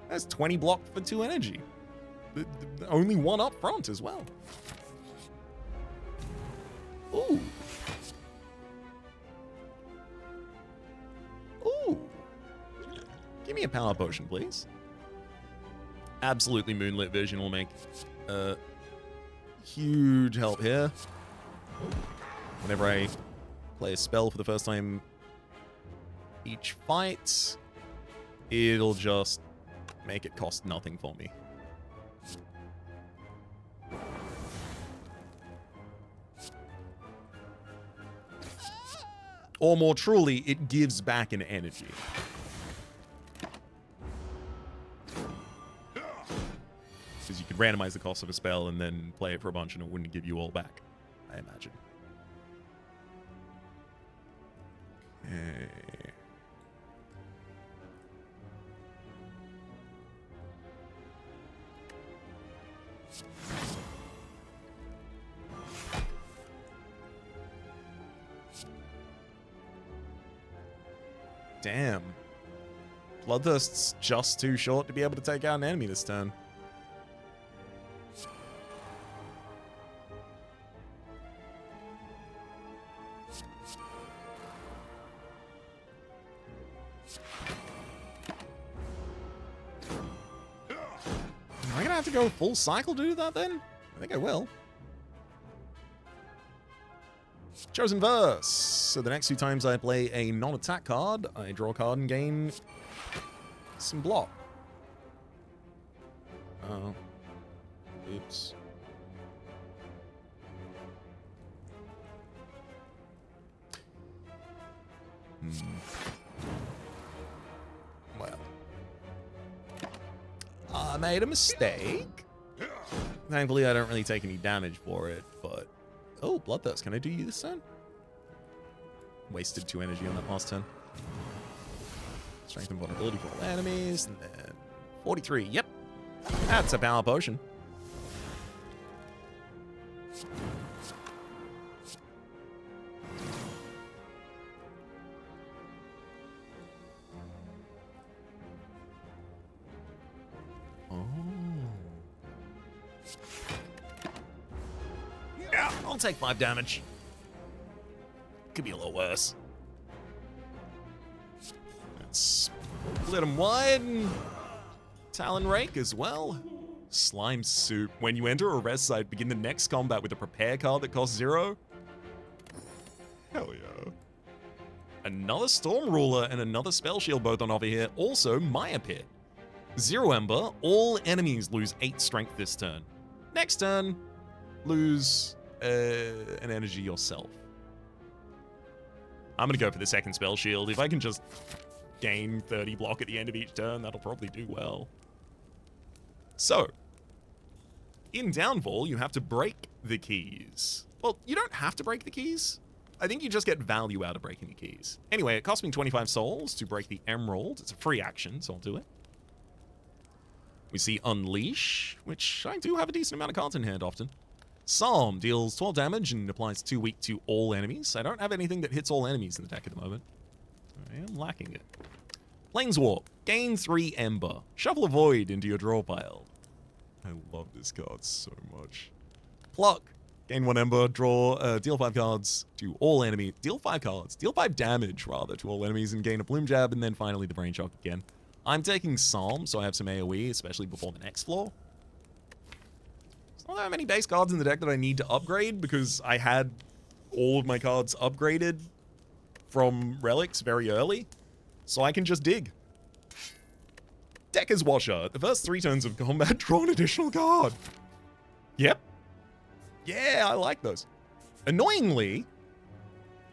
S1: That's 20 block for 2 energy. Only 1 up front as well. Ooh. Ooh. Give me a power potion, please. Absolutely Moonlit Vision will make huge help here. Whenever I play a spell for the first time each fight, it'll just make it cost nothing for me. Or more truly, it gives back an energy. Because you could randomize the cost of a spell and then play it for a bunch and it wouldn't give you all back, I imagine. Okay. Damn. Bloodthirst's just too short to be able to take out an enemy this turn. Am I gonna have to go full cycle to do that then? I think I will. Chosen Verse. So the next 2 times I play a non-attack card, I draw a card and gain some block. Oh. Oops. Well. I made a mistake. Thankfully, I don't really take any damage for it, but... Oh, Bloodthirst. Can I do you this turn? Wasted 2 energy on that last turn. Strength and vulnerability for all enemies, and then 43. Yep. That's a power potion. I'll take 5 damage. Could be a little worse. Let's split them wide. Talon Rake as well. Slime Soup. When you enter a res site, begin the next combat with a prepare card that costs 0. Hell yeah. Another Storm Ruler and another Spell Shield both on offer here. Also, Maya Pit. 0 Ember. All enemies lose 8 strength this turn. Next turn, lose an energy yourself. I'm going to go for the second Spell Shield. If I can just gain 30 block at the end of each turn, that'll probably do well. So, in Downfall, you have to break the keys. Well, you don't have to break the keys. I think you just get value out of breaking the keys. Anyway, it cost me 25 souls to break the Emerald. It's a free action, so I'll do it. We see Unleash, which I do have a decent amount of cards in hand often. Psalm deals 12 damage and applies 2 weak to all enemies. I don't have anything that hits all enemies in the deck at the moment. I am lacking it. Planeswalk, gain 3 Ember. Shuffle a Void into your draw pile. I love this card so much. Pluck, gain 1 Ember, draw, deal 5 cards to all enemies. Deal 5 cards. Deal 5 damage, rather, to all enemies and gain a Bloom Jab, and then finally the Brain Shock again. I'm taking Psalm, so I have some AoE, especially before the next floor. There's not that many base cards in the deck that I need to upgrade, because I had all of my cards upgraded from relics very early, so I can just dig. Decker's Washer. The first 3 turns of combat, draw an additional card. Yep. Yeah, I like those. Annoyingly,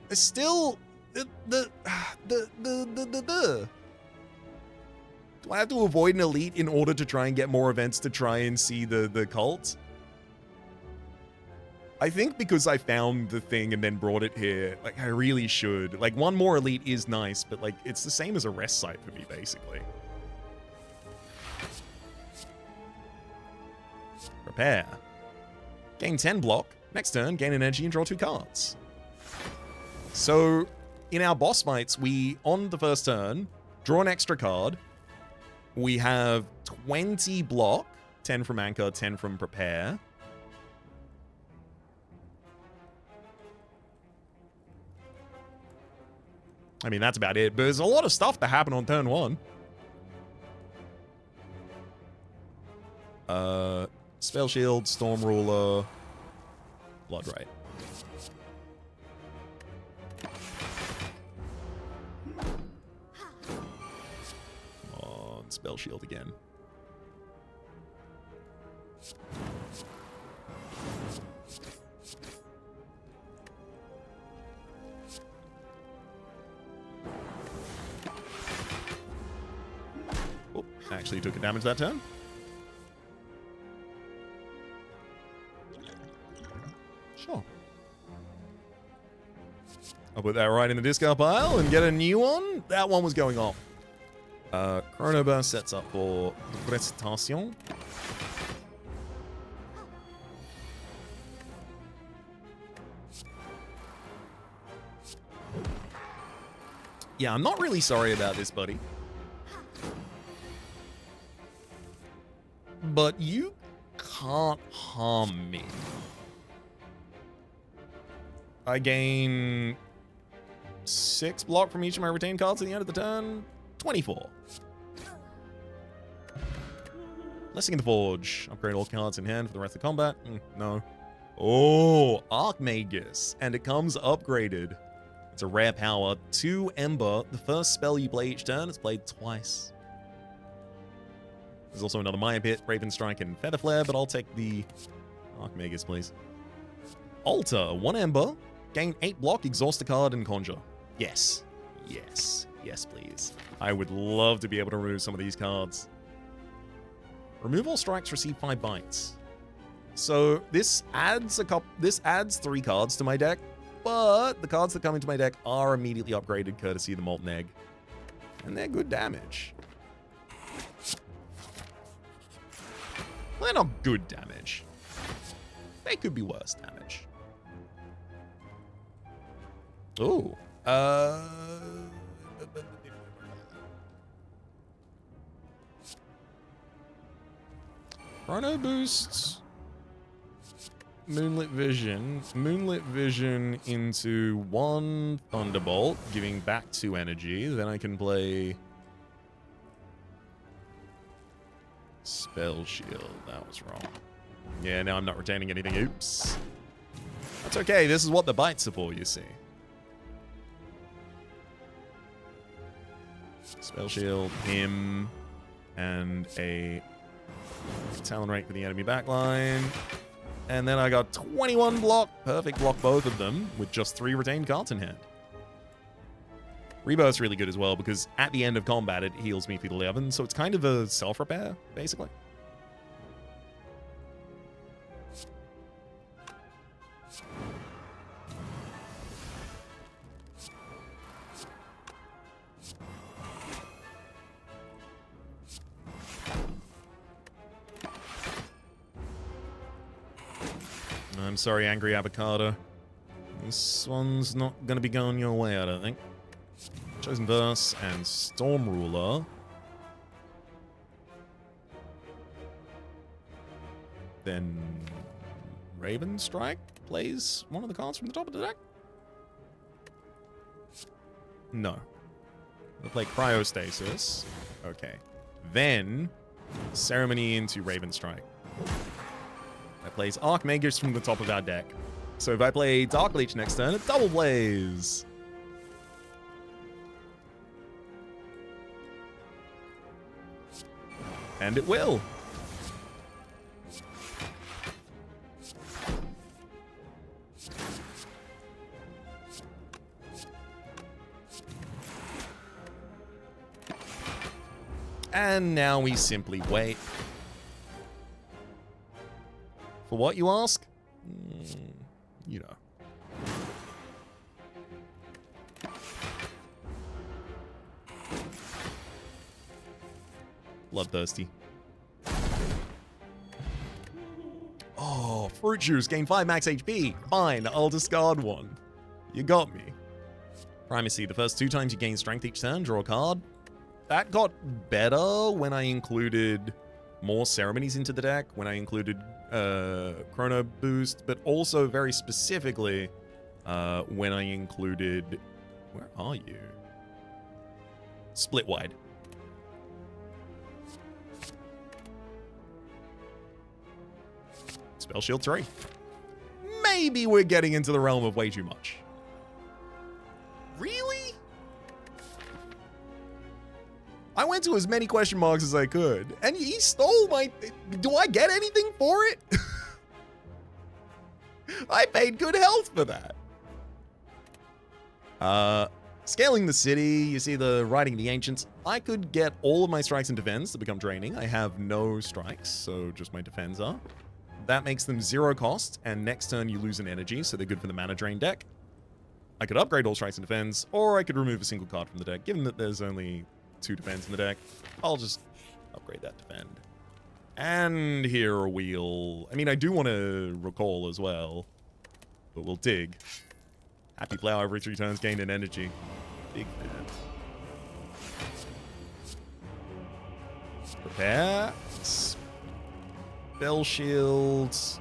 S1: there's still Do I have to avoid an elite in order to try and get more events to try and see the cult? I think because I found the thing and then brought it here, like, I really should. Like, 1 more elite is nice, but, like, it's the same as a rest site for me, basically. Prepare. Gain 10 block. Next turn, gain an energy and draw 2 cards. So, in our boss fights, we, on the first turn, draw an extra card. We have 20 block, 10 from Anchor, 10 from Prepare. I mean, that's about it, but there's a lot of stuff to happen on turn 1. Spell Shield, Storm Ruler, Blood Right. Spell Shield again. Oh, actually took a damage that turn. Sure. I'll put that right in the discard pile and get a new one. That one was going off. Chronoburst sets up for Prestation. Yeah, I'm not really sorry about this, buddy. But you can't harm me. I gain 6 block from each of my retained cards at the end of the turn. 24. Blessing in the Forge. Upgrade all cards in hand for the rest of the combat. No. Oh, Archmagus. And it comes upgraded. It's a rare power. 2 Ember. The first spell you play each turn is played twice. There's also another Maya Pit, Raven Strike, and Feather Flare, but I'll take the Archmagus, please. Altar. 1 Ember. Gain 8 block, exhaust a card, and conjure. Yes. Yes. Yes, please. I would love to be able to remove some of these cards. Remove all strikes, receive 5 bites. So this adds 3 cards to my deck, but the cards that come into my deck are immediately upgraded courtesy of the Molten Egg. And they're good damage. Well, they're not good damage. They could be worse damage. Ooh. Chrono boosts Moonlit Vision. Moonlit Vision into 1 Thunderbolt, giving back 2 energy. Then I can play Spell Shield. That was wrong. Yeah, now I'm not retaining anything. Oops. That's okay. This is what the bites are for, you see. Spell shield, him, and a Talon Rake for the enemy backline. And then I got 21 block. Perfect block both of them with just 3 retained cards in hand. Rebirth's really good as well because at the end of combat it heals me for 11, so it's kind of a self-repair, basically. I'm sorry, Angry Avocado. This one's not going to be going your way, I don't think. Chosen Verse and Storm Ruler. Then Raven Strike plays one of the cards from the top of the deck. No. We'll play Cryostasis. Okay. Then Ceremony into Raven Strike. That plays Archmagus from the top of our deck. So if I play Darkglade next turn, it double plays. And it will. And now we simply wait. For what, you ask? You know. Bloodthirsty. Oh, Fruit Juice. Gain 5 max HP. Fine, I'll discard one. You got me. Primacy. The first 2 times you gain strength each turn, draw a card. That got better when I included more ceremonies into the deck, when I included Chrono Boost, but also very specifically when I included... Where are you? Split Wide. Spell Shield 3. Maybe we're getting into the realm of way too much. Really? I went to as many question marks as I could, and he stole my... Do I get anything for it? I paid good health for that. Scaling the city, you see the Riding the Ancients. I could get all of my strikes and defense to become draining. I have no strikes, so just my defense are. That makes them 0 cost, and next turn you lose an energy, so they're good for the mana drain deck. I could upgrade all strikes and defense, or I could remove a single card from the deck. Given that there's only 2 defense in the deck, I'll just upgrade that defend. And here we'll... I mean, I do want to recall as well, but we'll dig. Happy Flower every 3 turns, gain an energy. Big fan. Prepare. Spell shields.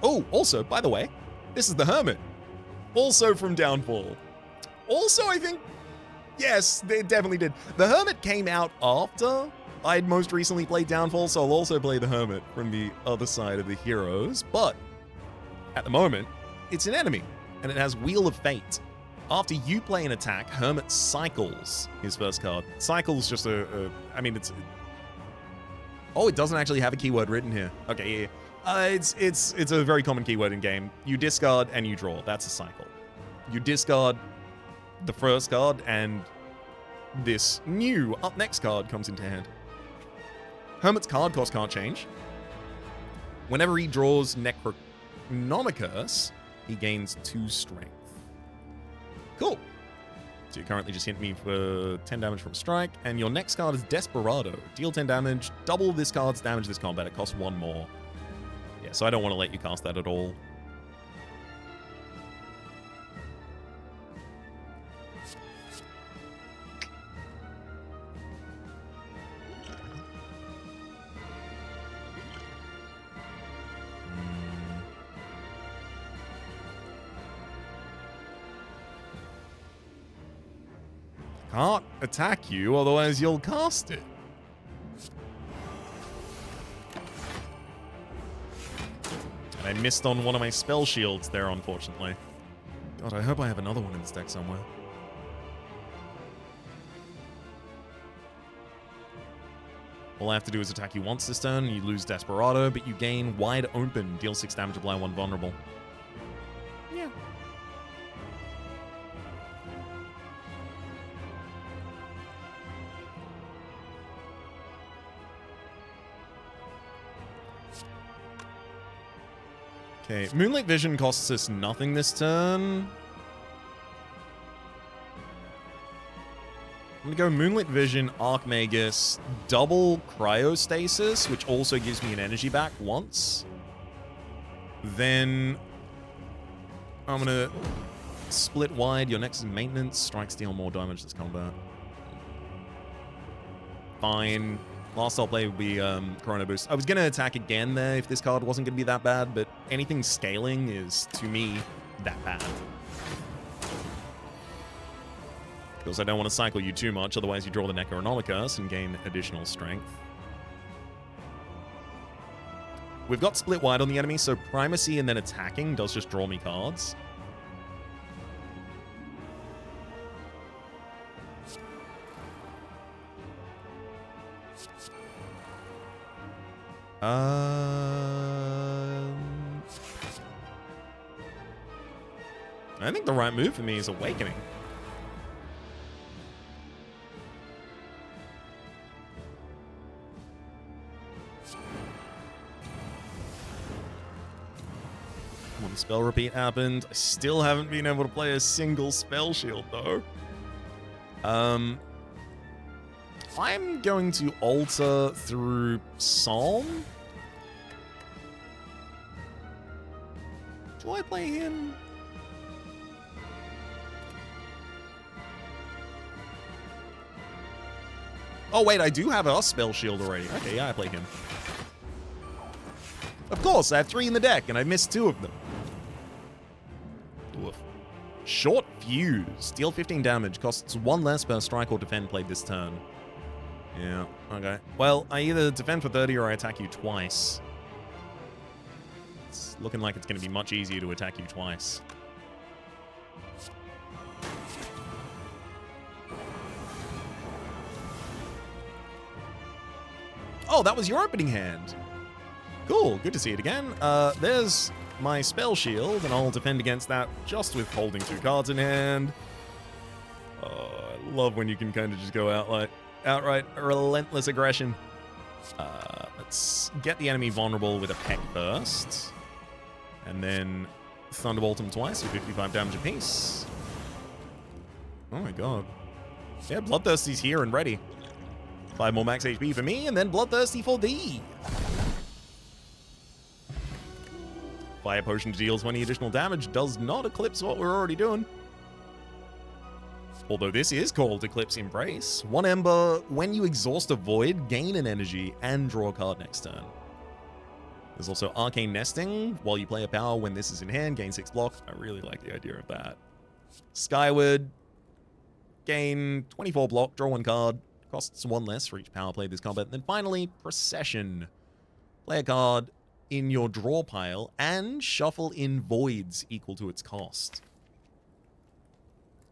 S1: Oh, also, by the way, this is the Hermit. Also from Downfall. Also, I think, yes, they definitely did. The Hermit came out after I'd most recently played Downfall, so I'll also play the Hermit from the other side of the heroes. But at the moment, it's an enemy, and it has Wheel of Fate. After you play an attack, Hermit cycles his first card. Cycles just I mean, it's... Oh, it doesn't actually have a keyword written here. Okay, yeah. It's a very common keyword in game. You discard and you draw. That's a cycle. You discard the first card, and this new up next card comes into hand. Hermit's card cost can't change. Whenever he draws Necronomicus, he gains 2 strength. Cool. So you currently just hit me for 10 damage from strike, and your next card is Desperado. Deal 10 damage, double this card's damage this combat. It costs 1 more. Yeah, so I don't want to let you cast that at all. Can't attack you, otherwise you'll cast it. And I missed on one of my spell shields there, unfortunately. God, I hope I have another one in this deck somewhere. All I have to do is attack you once this turn. You lose Desperado, but you gain Wide Open. Deal 6 damage, apply 1 vulnerable. Yeah. Okay, Moonlit Vision costs us nothing this turn. I'm gonna go Moonlit Vision, Archmagus, double Cryostasis, which also gives me an energy back once. Then I'm gonna split wide. Your next is maintenance. Strikes deal more damage this combat. Fine. Last I'll play will be Chrono Boost. I was gonna attack again there if this card wasn't gonna be that bad, but anything scaling is, to me, that bad. Because I don't want to cycle you too much, otherwise you draw the Necronomicus and gain additional strength. We've got split wide on the enemy, so primacy and then attacking does just draw me cards. I think the right move for me is Awakening. One spell repeat happened. I still haven't been able to play a single spell shield though. I'm going to alter through Psalm. Do I play him? Oh wait, I do have a spell shield already. Okay, yeah, I play him. Of course, I have 3 in the deck, and I missed 2 of them. Oof. Short Fuse. Deal 15 damage. Costs 1 less per strike or defend played this turn. Yeah, okay. Well, I either defend for 30 or I attack you twice. It's looking like it's going to be much easier to attack you twice. Oh, that was your opening hand. Cool, good to see it again. There's my spell shield, and I'll defend against that just with holding 2 cards in hand. Oh, I love when you can kind of just go outright relentless aggression. Let's get the enemy vulnerable with a peck first. And then Thunderbolt him twice for 55 damage apiece. Oh my god. Yeah, Bloodthirsty's here and ready. 5 more max HP for me, and then Bloodthirsty for thee. Fire Potion to deal 20 additional damage does not eclipse what we're already doing. Although this is called Eclipse Embrace. 1 Ember, when you exhaust a void, gain an energy and draw a card next turn. There's also Arcane Nesting. While you play a power when this is in hand, gain 6 block. I really like the idea of that. Skyward, gain 24 block, draw 1 card. Costs 1 less for each power played this combat. And then finally, Procession. Play a card in your draw pile and shuffle in voids equal to its cost.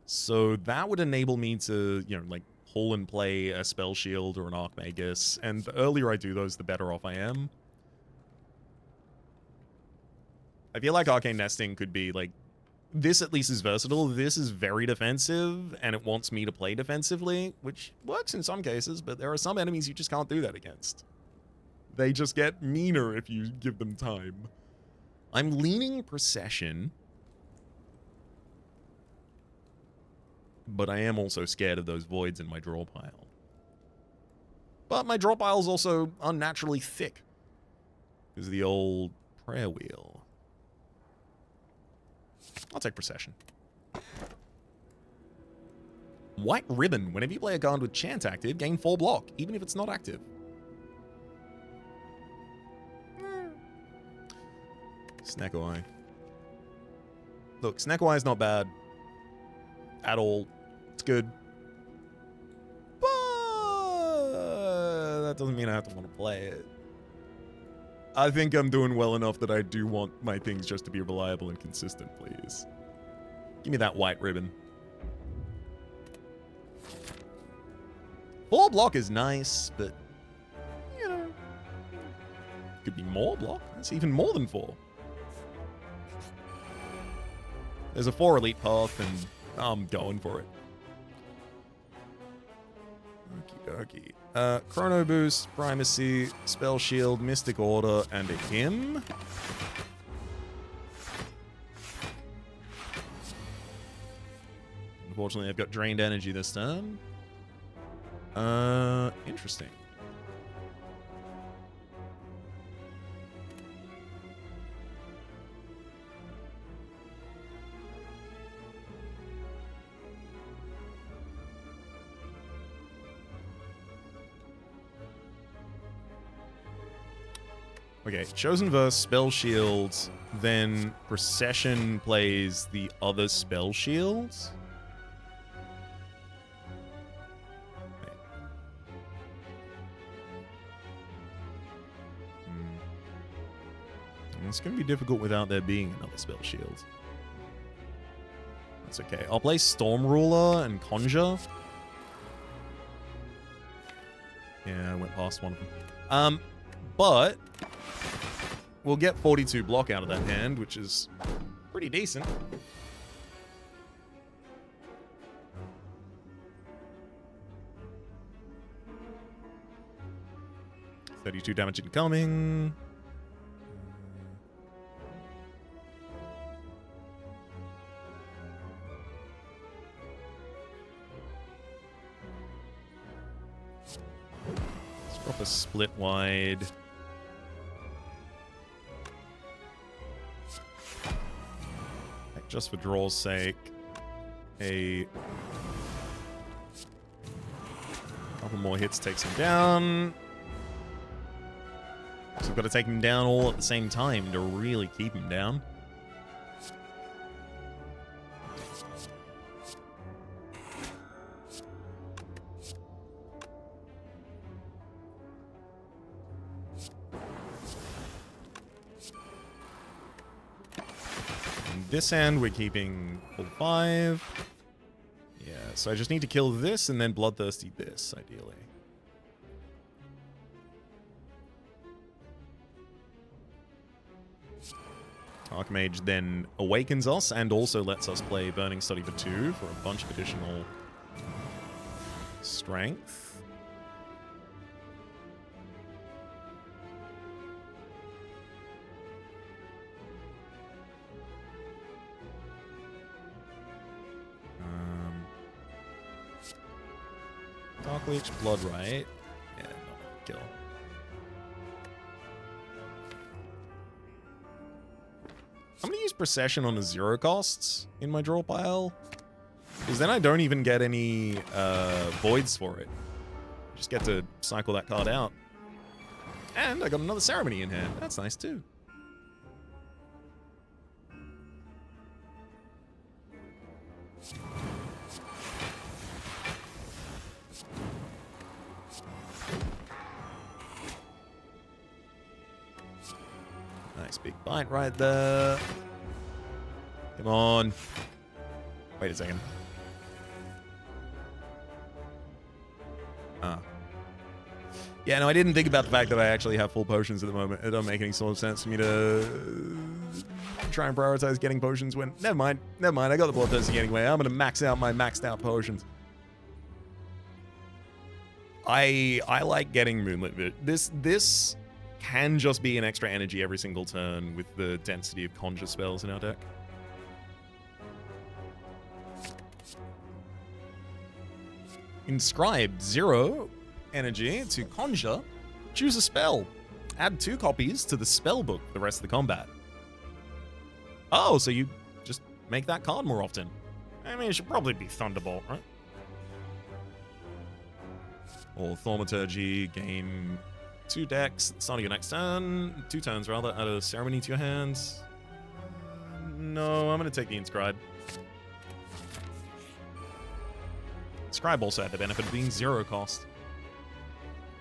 S1: So that would enable me to, you know, like pull and play a Spell Shield or an Archmagus, and the earlier I do those, the better off I am. I feel like Arcane Nesting could be like, this at least is versatile, this is very defensive, and it wants me to play defensively, which works in some cases, but there are some enemies you just can't do that against. They just get meaner if you give them time. I'm leaning Procession, but I am also scared of those voids in my draw pile. But my draw pile is also unnaturally thick because of the old prayer wheel. I'll take Procession. White Ribbon. Whenever you play a card with Chant active, gain 4 block, even if it's not active. Snecko Eye. Look, Snecko Eye is not bad. At all. It's good. But that doesn't mean I have to want to play it. I think I'm doing well enough that I do want my things just to be reliable and consistent, please. Give me that White Ribbon. 4 block is nice, but Could be more block. That's even more than 4. There's a 4 elite path, and I'm going for it. Okie dokie. Chrono Boost, Primacy, Spell Shield, Mystic Order, and a Hymn. Unfortunately, I've got drained energy this turn. Interesting. Okay, Chosen Verse, Spell Shields, then Procession plays the other Spell Shields. It's going to be difficult without there being another Spell Shield. That's okay. I'll play Storm Ruler and Conjure. Yeah, I went past one of them. But we'll get 42 block out of that hand, which is pretty decent. $32 damage incoming. Let's drop a split wide. Just for draw's sake, a couple more hits takes him down. So I've got to take him down all at the same time to really keep him down. This hand, we're keeping full 5. Yeah, so I just need to kill this and then Bloodthirsty this, ideally. Archmage then awakens us and also lets us play Burning Study for 2 for a bunch of additional strength. Darkglade, blood, right? Yeah, not a kill. I'm gonna use Procession on a 0 costs in my draw pile, because then I don't even get any voids for it. I just get to cycle that card out. And I got another Ceremony in hand. That's nice too. Nice big bite right there. Come on. Wait a second. Yeah, no, I didn't think about the fact that I actually have full potions at the moment. It doesn't make any sort of sense for me to try and prioritize getting potions when... Never mind. Never mind. I got the Bloodthirsty anyway. I'm going to max out my maxed out potions. I like getting Moonlit. This can just be an extra energy every single turn with the density of Conjure spells in our deck. Inscribe 0 energy to Conjure. Choose a spell. Add 2 copies to the spell book for the rest of the combat. Oh, so you just make that card more often. I mean, it should probably be Thunderbolt, right? Or Thaumaturgy, gain 2 decks at the start of your next turn. 2 turns, rather. Add a Ceremony to your hands. No, I'm going to take the Inscribe. Inscribe also had the benefit of being 0 cost,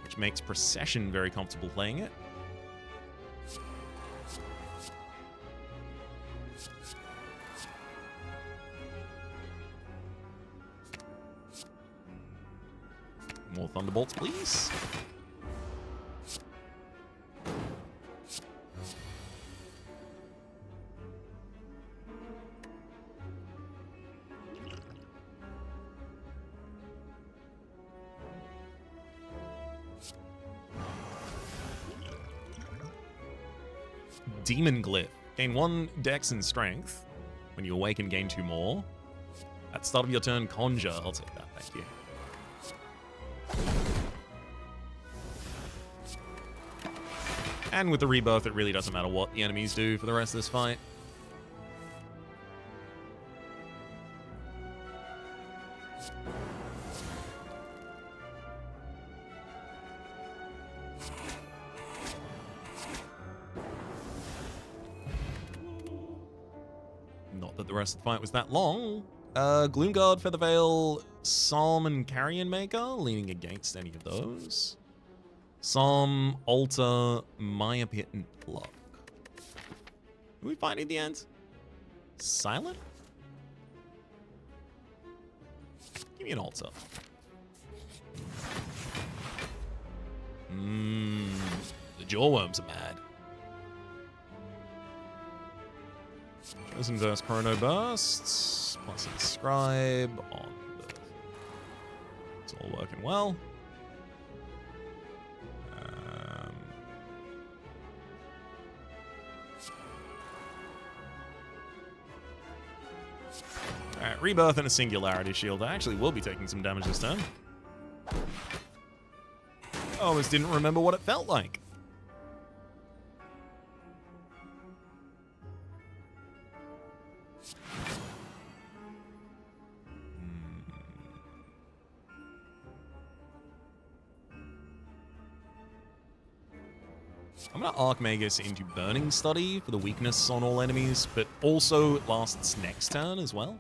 S1: which makes Procession very comfortable playing it. More Thunderbolts, please. Demon Glyph. Gain 1 dex and strength. When you awaken, gain 2 more. At the start of your turn, conjure. I'll take that, thank you. And with the rebirth, it really doesn't matter what the enemies do for the rest of this fight. Not that the rest of the fight was that long. Gloomguard, Featherveil, Psalm, and Carrion Maker, leaning against any of those. Psalm, Altar, Maya Pit, and Pluck. Who we find in the end? Silent? Give me an Altar. The Jawworms are mad. Chosen verse Chrono Bursts, plus Inscribe on the... It's all working well. Alright, Rebirth and a Singularity Shield. I actually will be taking some damage this turn. I almost didn't remember what it felt like. I'm going to Archmagus into Burning Study for the weakness on all enemies, but also it lasts next turn as well.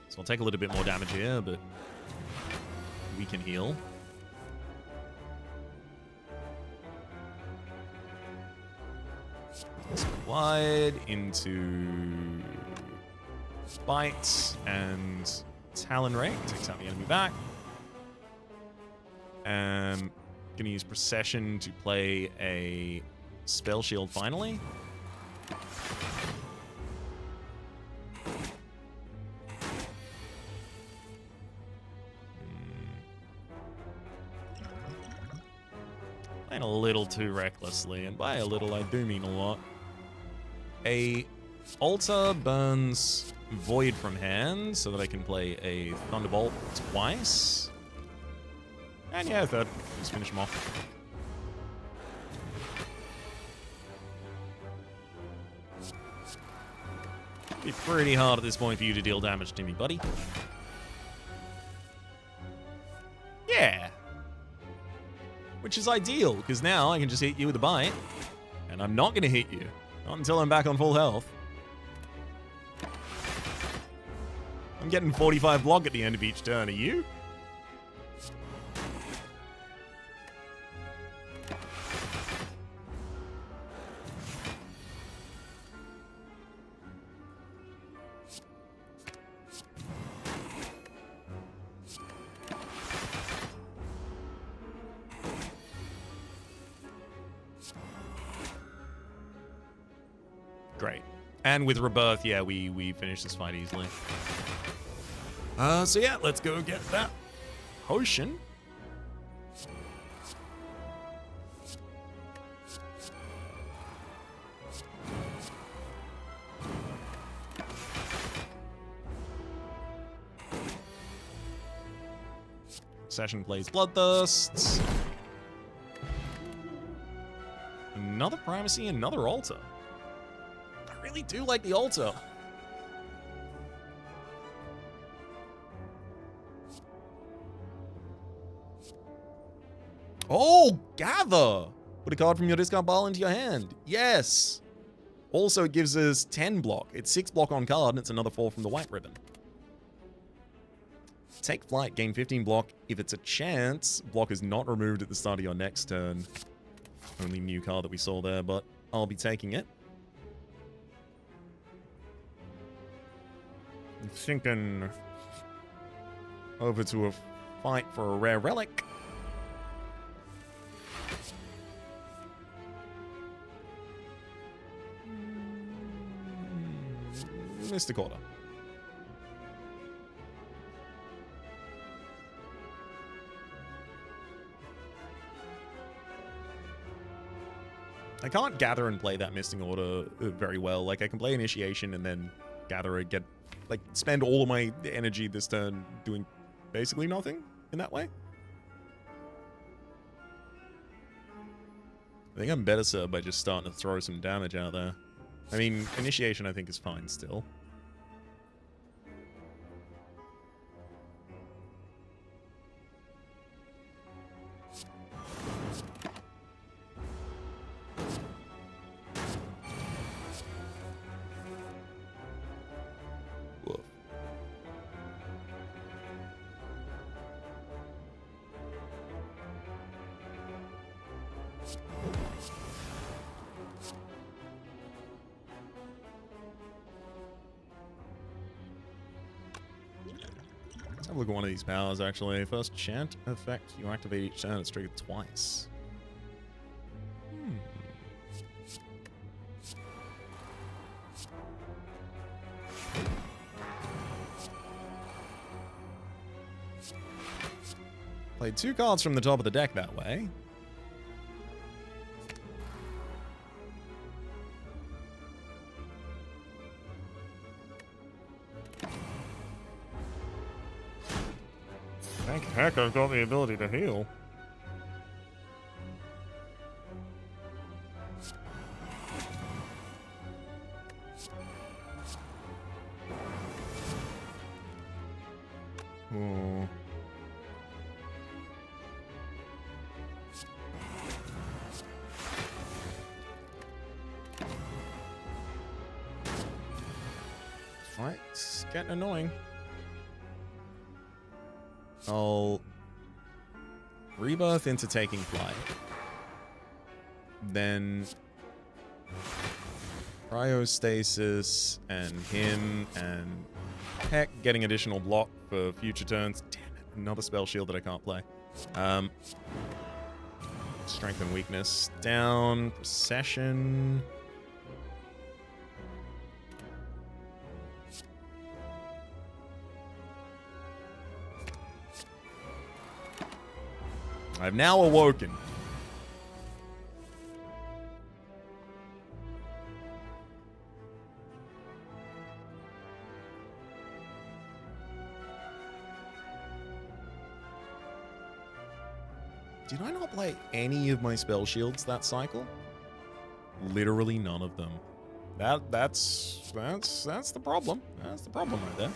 S1: So I'll take a little bit more damage here, but we can heal. Wide into Bite and Talon Ray. Takes out the enemy back. Gonna use Procession to play a Spell Shield finally. Playing a little too recklessly, and by a little I do mean a lot. A Altar burns Void from hand so that I can play a Thunderbolt twice. And yeah, third. Just finish him off. Be pretty hard at this point for you to deal damage to me, buddy. Yeah. Which is ideal, because now I can just hit you with a bite. And I'm not going to hit you. Not until I'm back on full health. I'm getting 45 block at the end of each turn. Are you? Great. And with Rebirth, yeah, we finish this fight easily. So yeah, let's go get that potion. Session plays Bloodthirst. Another Primacy, another Altar. I really do like the Altar. Oh, Gather! Put a card from your discard pile into your hand. Yes! Also, it gives us 10 block. It's 6 block on card, and it's another 4 from the white ribbon. Take Flight, gain 15 block. If it's a chance, block is not removed at the start of your next turn. Only new card that we saw there, but I'll be taking it. I'm thinking over to a fight for a rare relic. Mystic Order. I can't gather and play that misting order very well. Like, I can play initiation and then gather and spend all of my energy this turn doing basically nothing in that way. I think I'm better served by just starting to throw some damage out there. I mean, initiation I think is fine still. Let's have a look at one of these powers, actually. First chant effect, you activate each turn, it's triggered twice. Played 2 cards from the top of the deck that way. Thank heck I've got the ability to heal. Oh. Fight's getting annoying. I'll rebirth into taking flight. Then cryostasis and him and heck getting additional block for future turns. Damn it, another spell shield that I can't play. Strength and weakness down, procession. I've now awoken. Did I not play any of my spell shields that cycle? Literally none of them. That's the problem. That's the problem right there.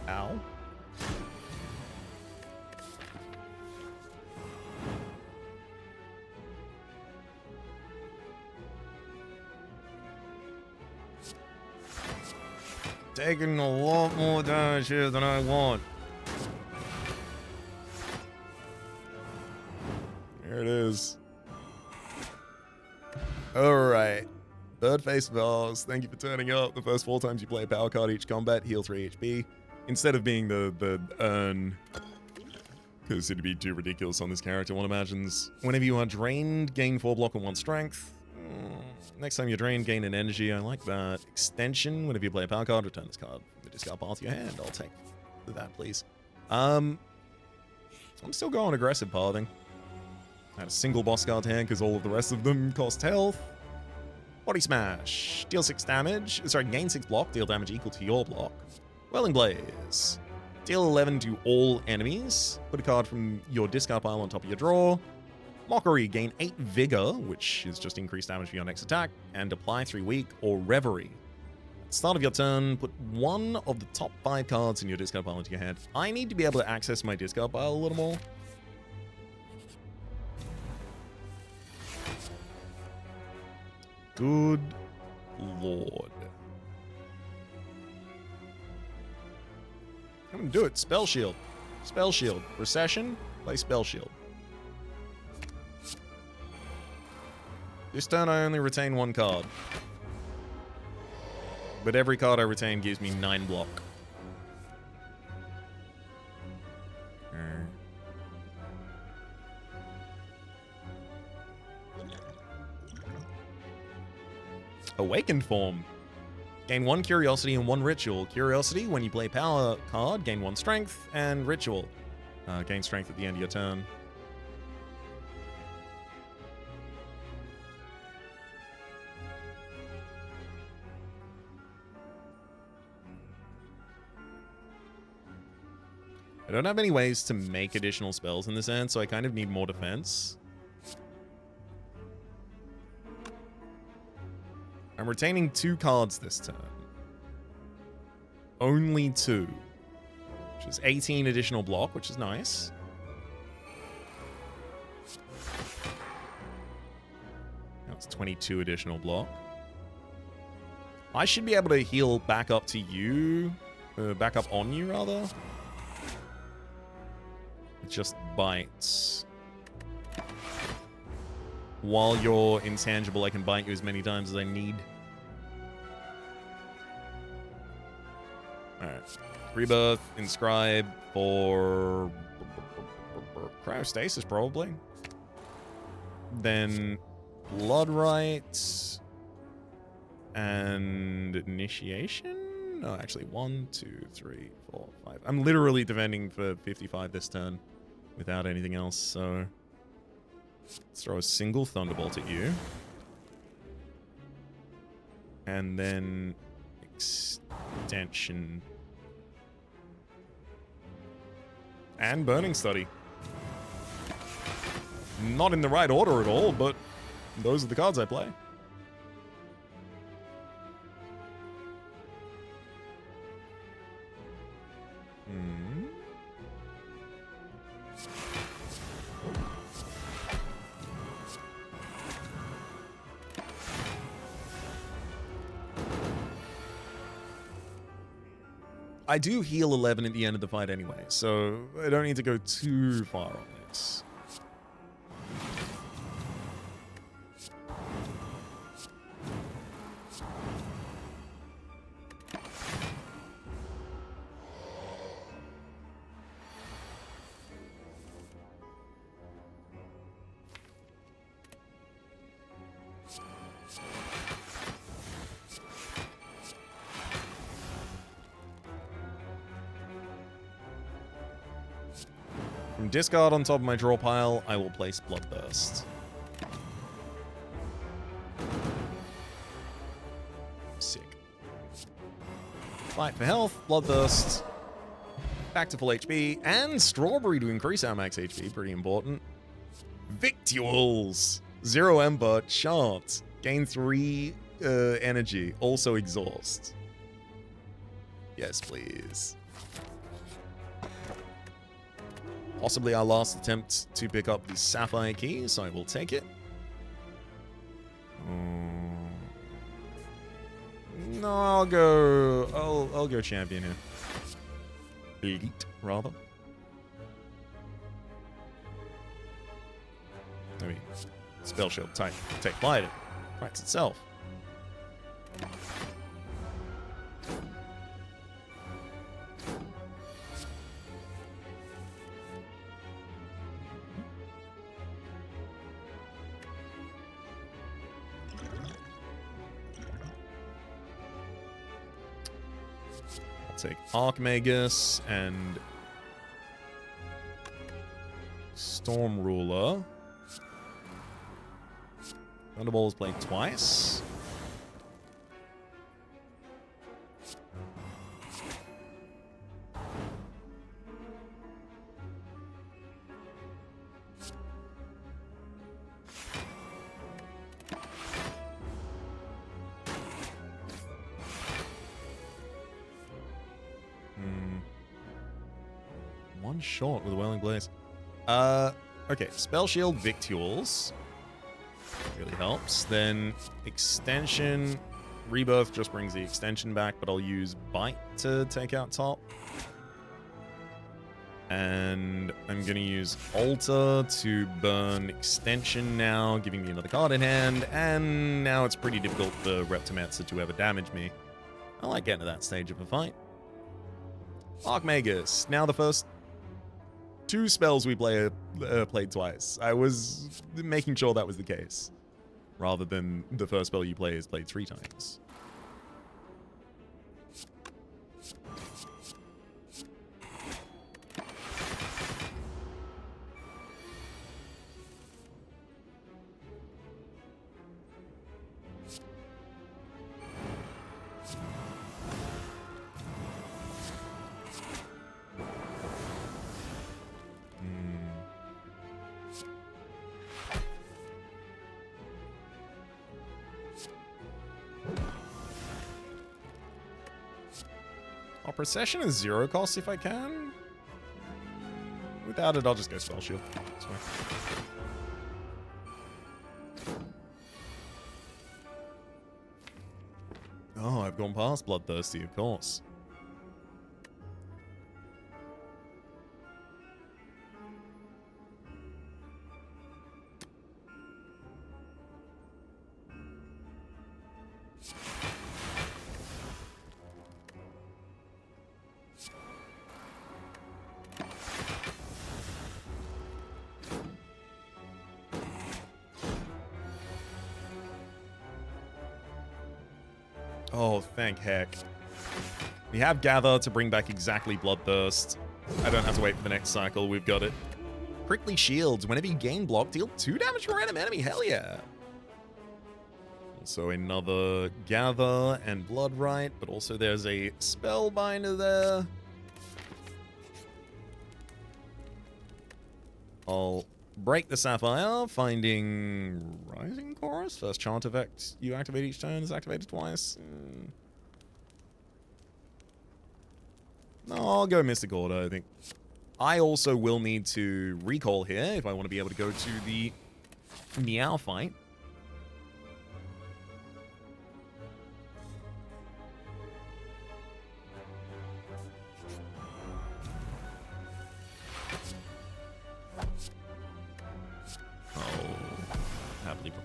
S1: Ow. Taking a lot more damage here than I want. There it is. Alright. Birdface Vals, thank you for turning up. The first 4 times you play a power card each combat, heal 3 HP. Instead of being the earn, because it'd be too ridiculous on this character, one imagines. Whenever you are drained, gain 4 block and 1 strength. Next time you're drained, gain an energy. I like that. Extension, whenever you play a power card, return this card from the discard pile to your hand. I'll take that, please. I'm still going aggressive pathing. I had a single boss card to hand because all of the rest of them cost health. Body Smash. Deal 6 damage. Sorry, gain 6 block. Deal damage equal to your block. Welling Blaze. Deal 11 to all enemies. Put a card from your discard pile on top of your draw. Mockery. Gain 8 Vigor, which is just increased damage for your next attack. And apply 3 weak or Reverie. At the start of your turn, put 1 of the top 5 cards in your discard pile into your hand. I need to be able to access my discard pile a little more. Good lord. Come and do it. Spell Shield. Spell Shield. Recession. Play Spell Shield. This turn I only retain 1 card. But every card I retain gives me 9 block. Awakened Form. Gain 1 Curiosity and 1 Ritual. Curiosity, when you play power card, gain 1 Strength, and Ritual. Gain Strength at the end of your turn. I don't have any ways to make additional spells in this end, so I kind of need more defense. I'm retaining 2 cards this turn. Only 2. Which is 18 additional block, which is nice. That's 22 additional block. I should be able to heal back up to you. Back up on you, rather. It just bites. While you're intangible, I can bite you as many times as I need. Alright. Rebirth, Inscribe for Cryostasis, probably. Then Blood Rite and Initiation? No, actually, 1, 2, 3, 4, 5. I'm literally defending for 55 this turn without anything else, so let's throw a single Thunderbolt at you. And then Extension. And Burning Study. Not in the right order at all, but those are the cards I play. I do heal 11 at the end of the fight anyway, so I don't need to go too far on this. From discard on top of my draw pile, I will place Bloodburst. Sick. Fight for health, Bloodburst. Back to full HP, and Strawberry to increase our max HP, pretty important. Victuals! 0 Ember, Chant. Gain 3 energy, also exhaust. Yes, please. Possibly our last attempt to pick up the Sapphire Key, so I will take it. No, I'll go champion here. Elite, rather. Maybe Spell Shield, take flight. It fights itself. Take Archmagus and Storm Ruler. Thunderball is played twice. One shot with a Whirling Blaze. Okay, Spell Shield, Victuals. Really helps. Then Extension. Rebirth just brings the extension back, but I'll use Bite to take out top. And I'm going to use Alter to burn Extension now, giving me another card in hand. And now it's pretty difficult for Reptimetsa to ever damage me. I like getting to that stage of a fight. Archmagus. Now the first 2 spells we played twice. I was making sure that was the case, rather than the first spell you play is played 3 times. Procession is 0 cost if I can. Without it, I'll just go Spell Shield. That's fine. Oh, I've gone past Bloodthirsty, of course. Oh, thank heck. We have Gather to bring back exactly Bloodthirst. I don't have to wait for the next cycle. We've got it. Prickly Shields. Whenever you gain block, deal 2 damage to a random enemy. Hell yeah. Also another Gather and Bloodright, but also there's a Spellbinder there. I'll break the Sapphire, finding Rising Chorus. First chant effect you activate each turn is activated twice. No, I'll go Mystic Order, I think. I also will need to recall here if I want to be able to go to the Meow fight.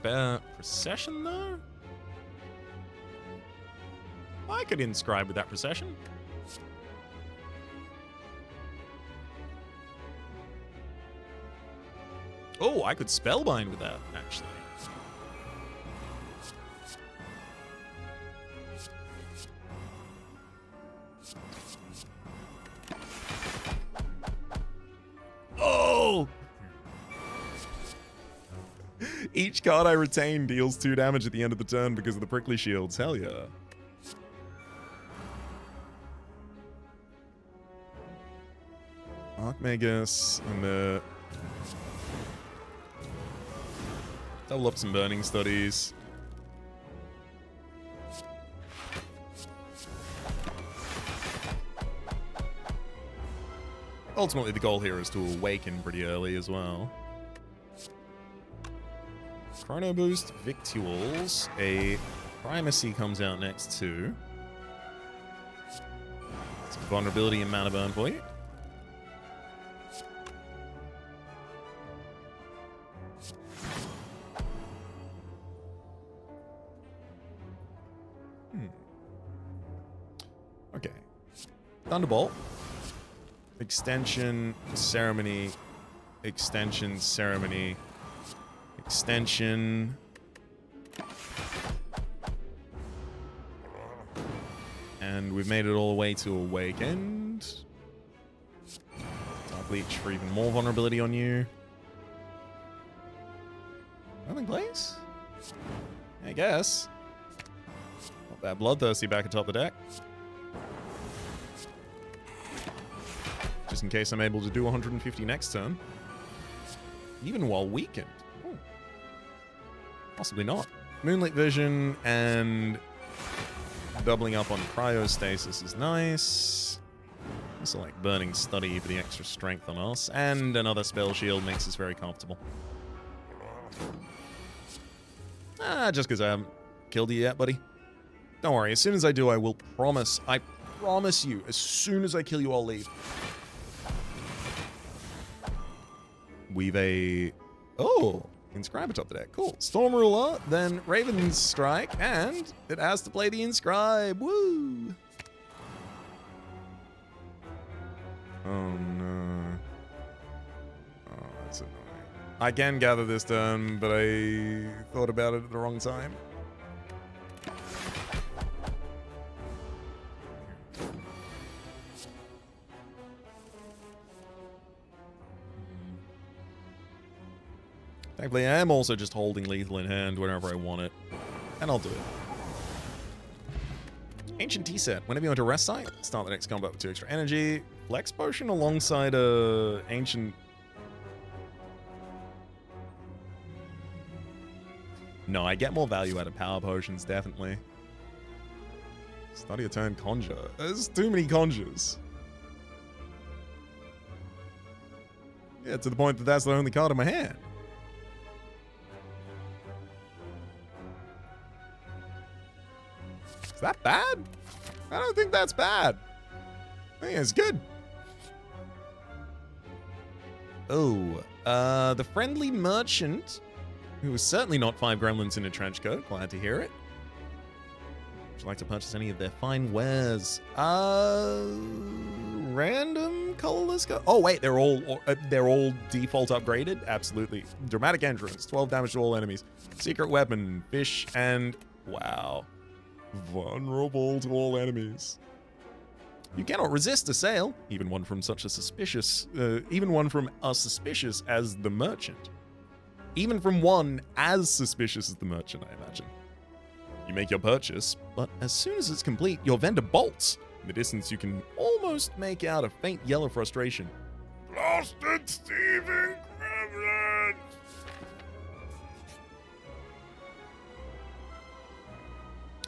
S1: Prepare Procession, though? I could inscribe with that Procession. Oh, I could Spellbind with that, actually. Oh! Each card I retain deals 2 damage at the end of the turn because of the Prickly Shields. Hell yeah. Archmagus and double up some Burning Studies. Ultimately, the goal here is to awaken pretty early as well. Chrono Boost, Victuals, a Primacy comes out next too. Some Vulnerability and Mana Burn for you. Okay. Thunderbolt. Extension, Ceremony, Extension, Ceremony, Extension. And we've made it all the way to Awakened. Dark Leech for even more vulnerability on you. Nothing plays? I guess. Not bad. Bloodthirsty back atop the deck. Just in case I'm able to do 150 next turn. Even while weakened. Ooh. Possibly not. Moonlit Vision and doubling up on Cryostasis is nice. Also like Burning Study for the extra strength on us. And another Spell Shield makes us very comfortable. Just because I haven't killed you yet, buddy. Don't worry, as soon as I do, I will promise. I promise you, as soon as I kill you, I'll leave. We've a... Oh! Inscribe atop the deck. Cool. Storm Ruler, then Raven's Strike, and it has to play the Inscribe. Woo! Oh no. Oh, that's annoying. I can gather this turn, but I thought about it at the wrong time. Thankfully, I am also just holding lethal in hand whenever I want it. And I'll do it. Ancient Tea Set. Whenever you want to rest site, start the next combat with 2 extra energy. Flex Potion alongside a Ancient... No, I get more value out of Power Potions, definitely. Study a turn Conjure. There's too many Conjures. Yeah, to the point that that's the only card in my hand. Is that bad? I don't think that's bad. I think it's good. Oh, the Friendly Merchant, who is certainly not 5 gremlins in a trench coat. Glad to hear it. Would you like to purchase any of their fine wares? Random colorless. Oh wait, they're all default upgraded. Absolutely. Dramatic Entrance, 12 damage to all enemies. Secret Weapon, Fish, and wow. Vulnerable to all enemies. You cannot resist a sale, even one from as suspicious as the merchant. Even from one as suspicious as the merchant, I imagine. You make your purchase, but as soon as it's complete, your vendor bolts. In the distance, you can almost make out a faint yell of frustration. Blasted thieving gremlins!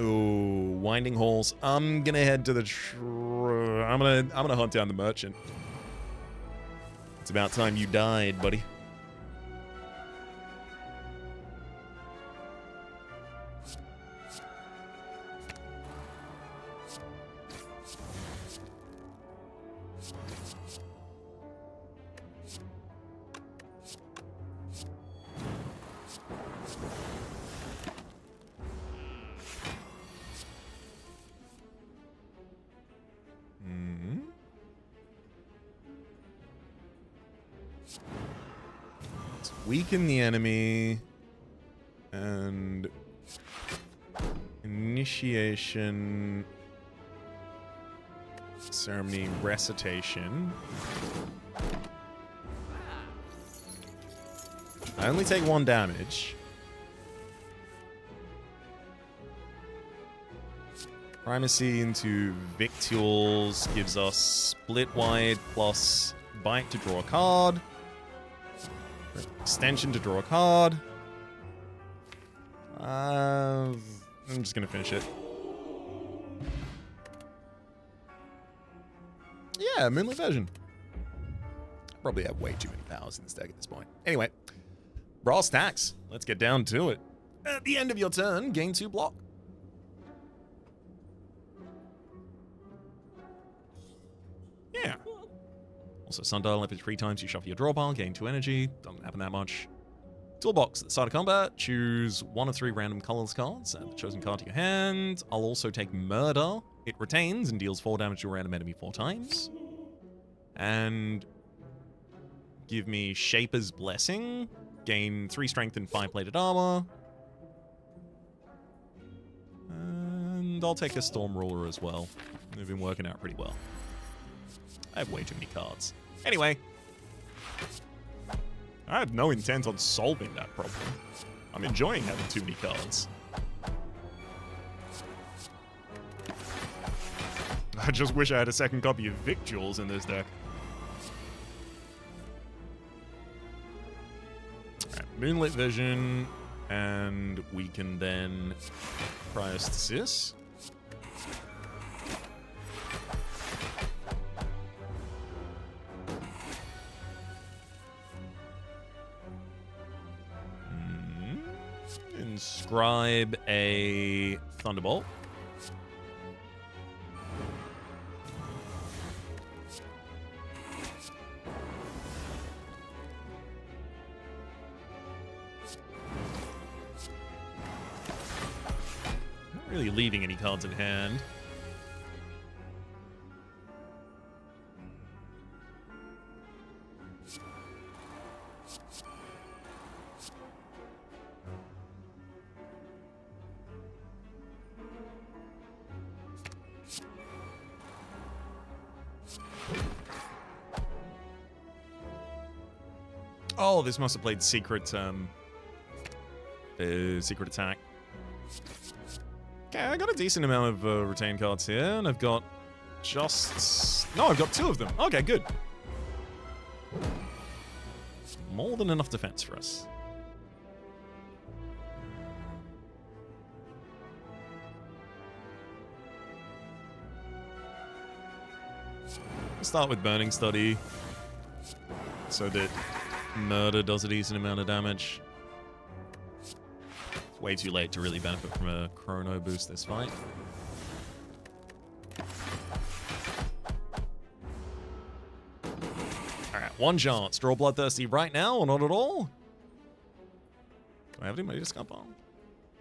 S1: Ooh, winding halls. I'm gonna head to the I'm gonna hunt down the merchant. It's about time you died, buddy. Weaken the enemy and initiation ceremony recitation. I only take 1 damage. Primacy into Victuals gives us split wide plus bite to draw a card. Extension to draw a card. I'm just gonna finish it. Yeah, Moonlit Version. Probably have way too many powers in this deck at this point. Anyway, brass tacks. Let's get down to it. At the end of your turn, gain 2 block. Yeah. Also, Sundial, if it's 3 times, you shuffle your draw pile, gain 2 energy. Doesn't happen that much. Toolbox. At the start of combat, choose 1 of 3 random colorless cards. Add the chosen card to your hand. I'll also take Murder. It retains and deals 4 damage to a random enemy 4 times. And give me Shaper's Blessing. Gain 3 strength and 5 plated armor. And I'll take a Storm Ruler as well. They've been working out pretty well. I have way too many cards. Anyway, I have no intent on solving that problem. I'm enjoying having too many cards. I just wish I had a second copy of Victuals in this deck. Alright, Moonlit Vision, and we can then Cryostasis. Inscribe a Thunderbolt. Really leaving any cards in hand. Oh, this must have played secret attack. Okay, I got a decent amount of retained cards here, and I've got I've got 2 of them. Okay, good. More than enough defense for us. We'll start with Burning Study, so that Murder does a decent amount of damage. It's way too late to really benefit from a chrono boost this fight. Alright, 1 chance. Draw Bloodthirsty right now or not at all? Do I have any money to scump on?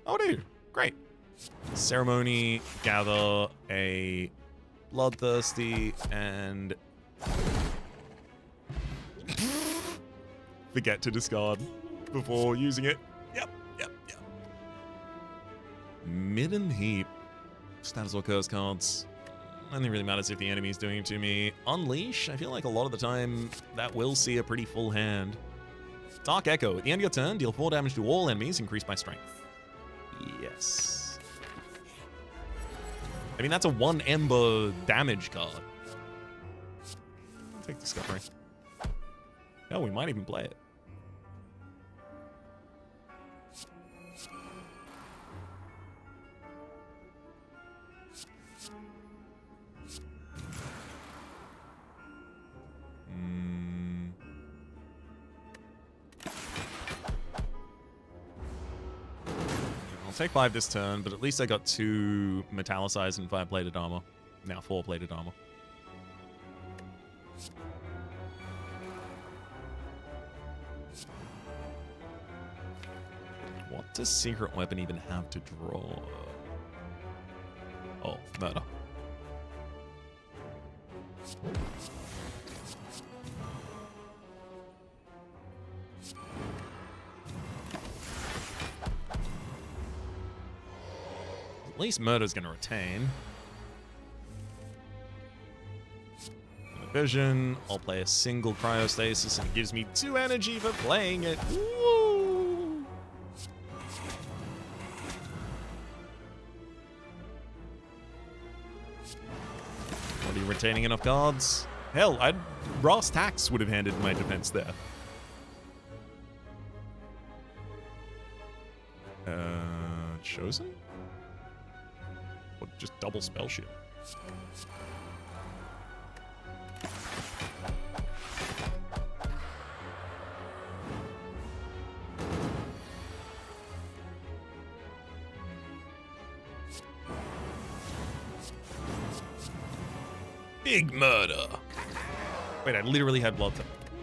S1: Oh, I do. Great. Ceremony, gather a Bloodthirsty, and forget to discard before using it. Yep. Midden Heap. Status or curse cards. Nothing really matters if the enemy's doing it to me. Unleash, I feel like a lot of the time that will see a pretty full hand. Dark Echo. At the end of your turn, deal 4 damage to all enemies, increased by strength. Yes. I mean, that's a 1 Ember damage card. Take Discovery. Oh, we might even play it. I'll take 5 this turn, but at least I got 2 metallicized and 5 plated armor. Now 4 plated armor. What does Secret Weapon even have to draw? Oh, Murder. At least Murder's going to retain. Vision. I'll play a single Cryostasis and it gives me 2 energy for playing it. Woo! Are you retaining enough cards? Hell, Ross Tax would have handed my defense there. Chosen? Or just double spell shield? Big Murder. Wait, I literally had blood.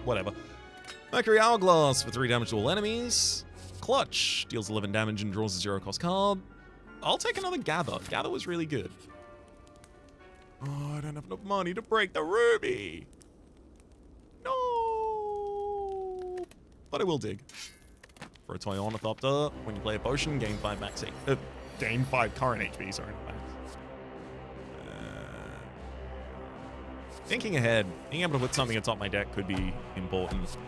S1: Whatever. Mercury Hourglass for 3 damage to all enemies. Clutch deals 11 damage and draws a 0-cost card. I'll take another Gather. Gather was really good. Oh, I don't have enough money to break the ruby. No. But I will dig. For a Toy Ornithopter, when you play a potion, gain 5 max HP. Gain 5 current HP, sorry, not max. Thinking ahead, being able to put something atop my deck could be important.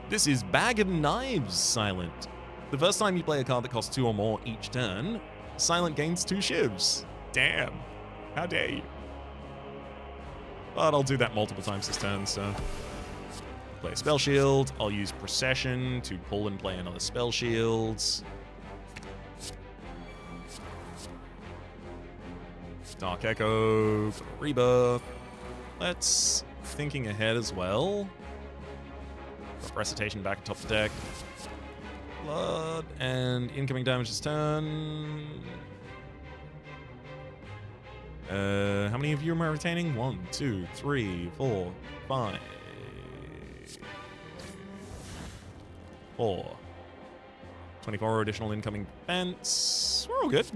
S1: This is Bag of Knives Silent. The first time you play a card that costs 2 or more each turn, Silent gains 2 shivs. Damn. How dare you. But I'll do that multiple times this turn, so... Play a Spell Shield. I'll use Procession to pull and play another Spell Shield. Dark Echo, Rebirth. Let's thinking ahead as well. Got Recitation back atop the deck. Blood and incoming damage this turn. How many of you am I retaining? 1, 2, 3, 4, 5. 4. 24 additional incoming defense. We're all good.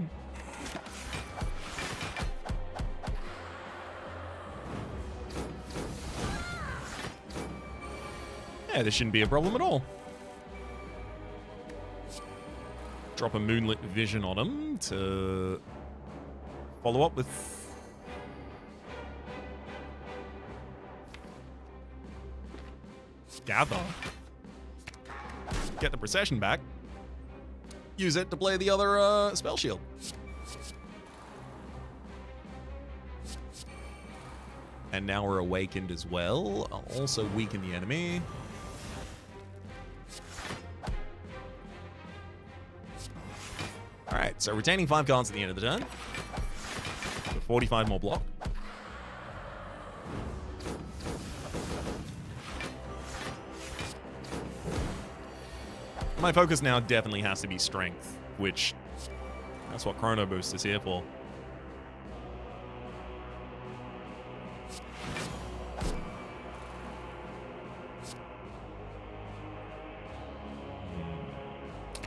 S1: Yeah, this shouldn't be a problem at all. Drop a Moonlit Vision on him to follow up with... Gather. Get the Procession back. Use it to play the other Spell Shield. And now we're awakened as well. I'll also weaken the enemy. Alright, so retaining 5 cards at the end of the turn. For 45 more block. My focus now definitely has to be strength, which that's what Chrono Boost is here for.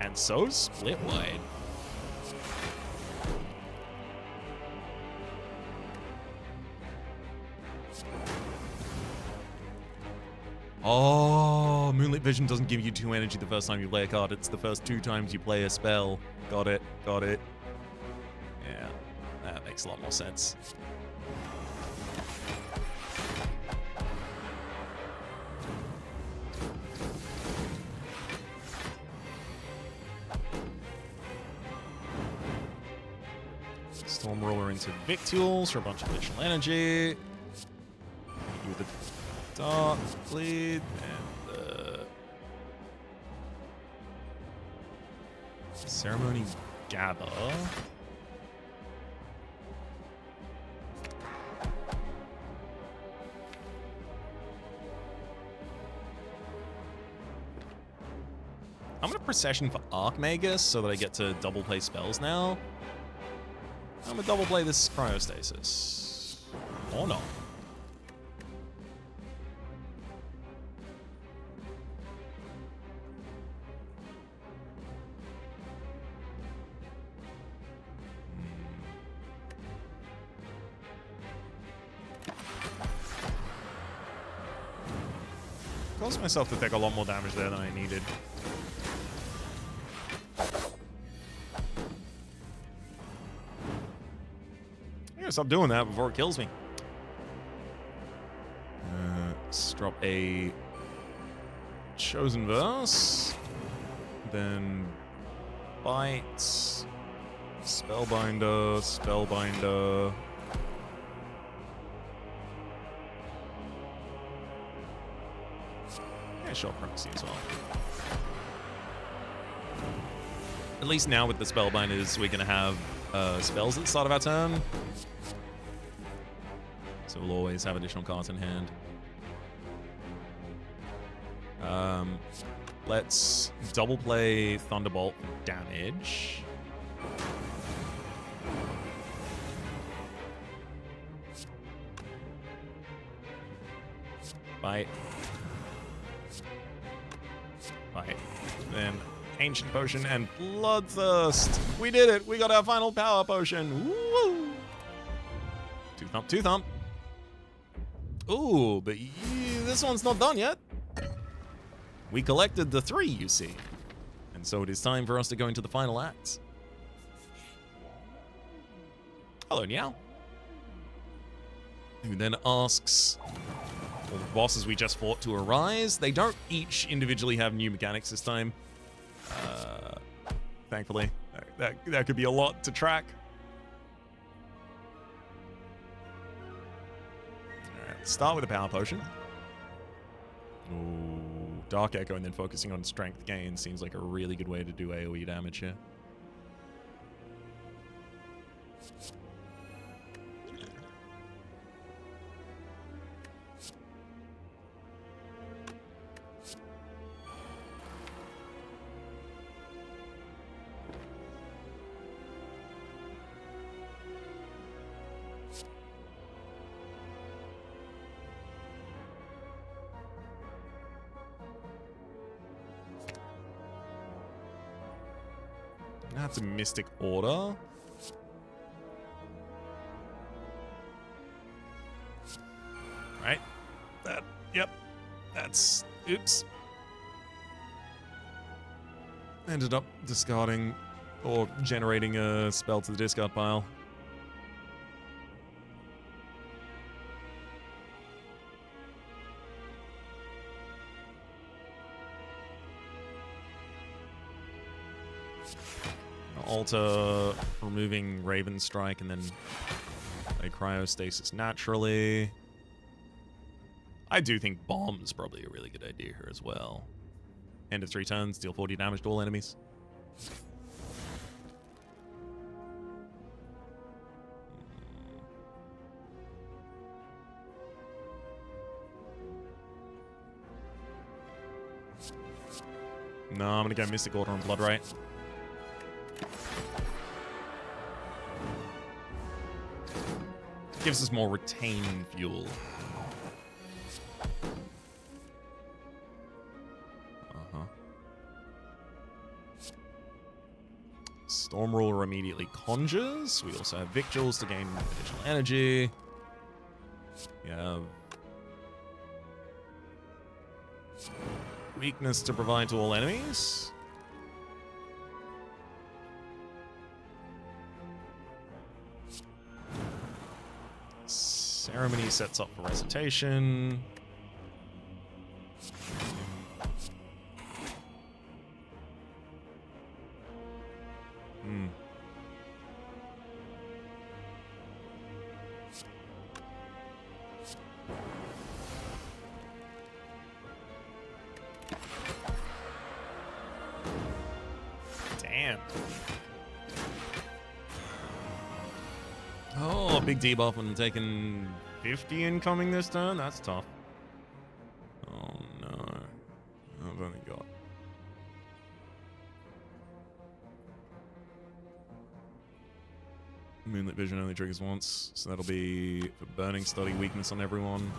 S1: And so split wide. Oh, Moonlit Vision doesn't give you 2 energy the first time you play a card. It's the first 2 times you play a spell. Got it, got it. Yeah, that makes a lot more sense. Stormroller into Victuals for a bunch of additional energy. With the Darkglade and Ceremony Gather. I'm gonna Procession for Archmagus so that I get to double play spells now. I'm gonna double play this Cryostasis. Or not. Caused myself to take a lot more damage there than I needed. I gotta stop doing that before it kills me. Let's drop a Chosen Verse. Then Bite. Spellbinder. Spellbinder. Short Prophecy as well. At least now with the Spellbinders, we're going to have spells at the start of our turn. So we'll always have additional cards in hand. Let's double play Thunderbolt for damage. Bite. Right. Then Ancient Potion and Bloodthirst. We did it. We got our final power potion. Woo! Two thump, two thump. Ooh, but this one's not done yet. We collected the 3, you see. And so it is time for us to go into the final act. Hello, Meow. Who then asks... all the bosses we just fought to arise. They don't each individually have new mechanics this time. Thankfully. That could be a lot to track. Alright, let's start with a power potion. Ooh, Dark Echo and then focusing on strength gain seems like a really good way to do AoE damage here. That's a Mystic Order. Right? Yep. That's, oops. Ended up discarding or generating a spell to the discard pile. Alter, removing Raven Strike, and then play Cryostasis naturally. I do think Bomb's probably a really good idea here as well. End of 3 turns, deal 40 damage to all enemies. No, I'm gonna go Mystic Order on Blood Rite. Gives us more retain fuel. Storm Ruler immediately conjures. We also have Victuals to gain additional energy. We have Weakness to provide to all enemies. Ceremony sets up for recitation. Damn. Oh, big debuff when taking 50 incoming this turn? That's tough. Oh no. I've only got... Moonlit Vision only triggers once, so that'll be for Burning Study weakness on everyone.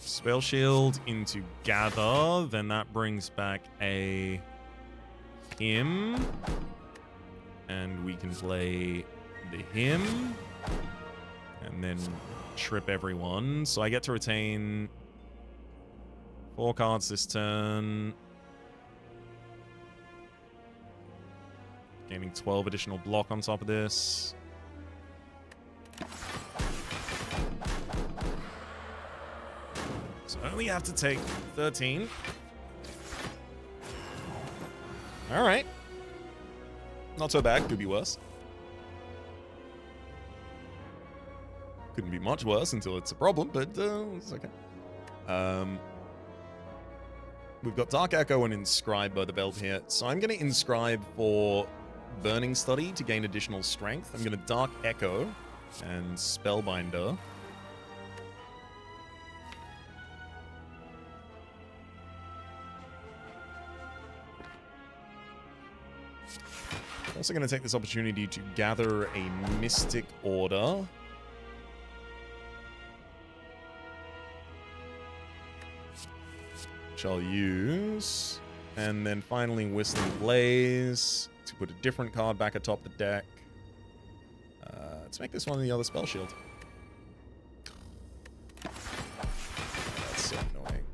S1: Spell Shield into Gather, then that brings back a Hymn, and we can play the Hymn, and then trip everyone. So I get to retain 4 cards this turn, gaining 12 additional block on top of this. So I only have to take 13. All right. Not so bad. Could be worse. Couldn't be much worse until it's a problem, but it's okay. We've got Dark Echo and Inscribe by the belt here. So I'm going to Inscribe for Burning Study to gain additional strength. I'm going to Dark Echo and Spellbinder. Also going to take this opportunity to gather a Mystic Order. Which I'll use. And then finally Whistling Blaze to put a different card back atop the deck. Let's make this one the other Spell Shield. That's so annoying.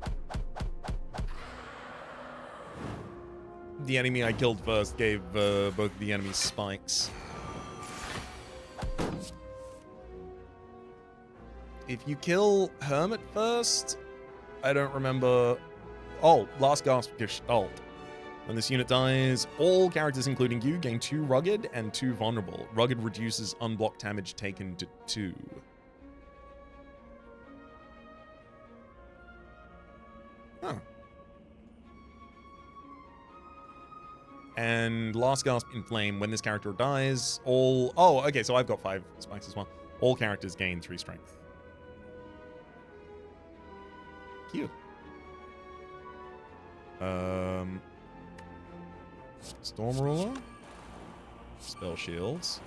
S1: The enemy I killed first gave both the enemies spikes. If you kill Hermit first, I don't remember... Oh, Last Gasp Gestalt. When this unit dies, all characters including you gain 2 Rugged and 2 Vulnerable. Rugged reduces unblocked damage taken to 2. Huh. And Last Gasp Inflame, when this character dies, all... Oh, okay, so I've got 5 spikes as well. All characters gain 3 strength. Cute. Storm Ruler. Spell Shields.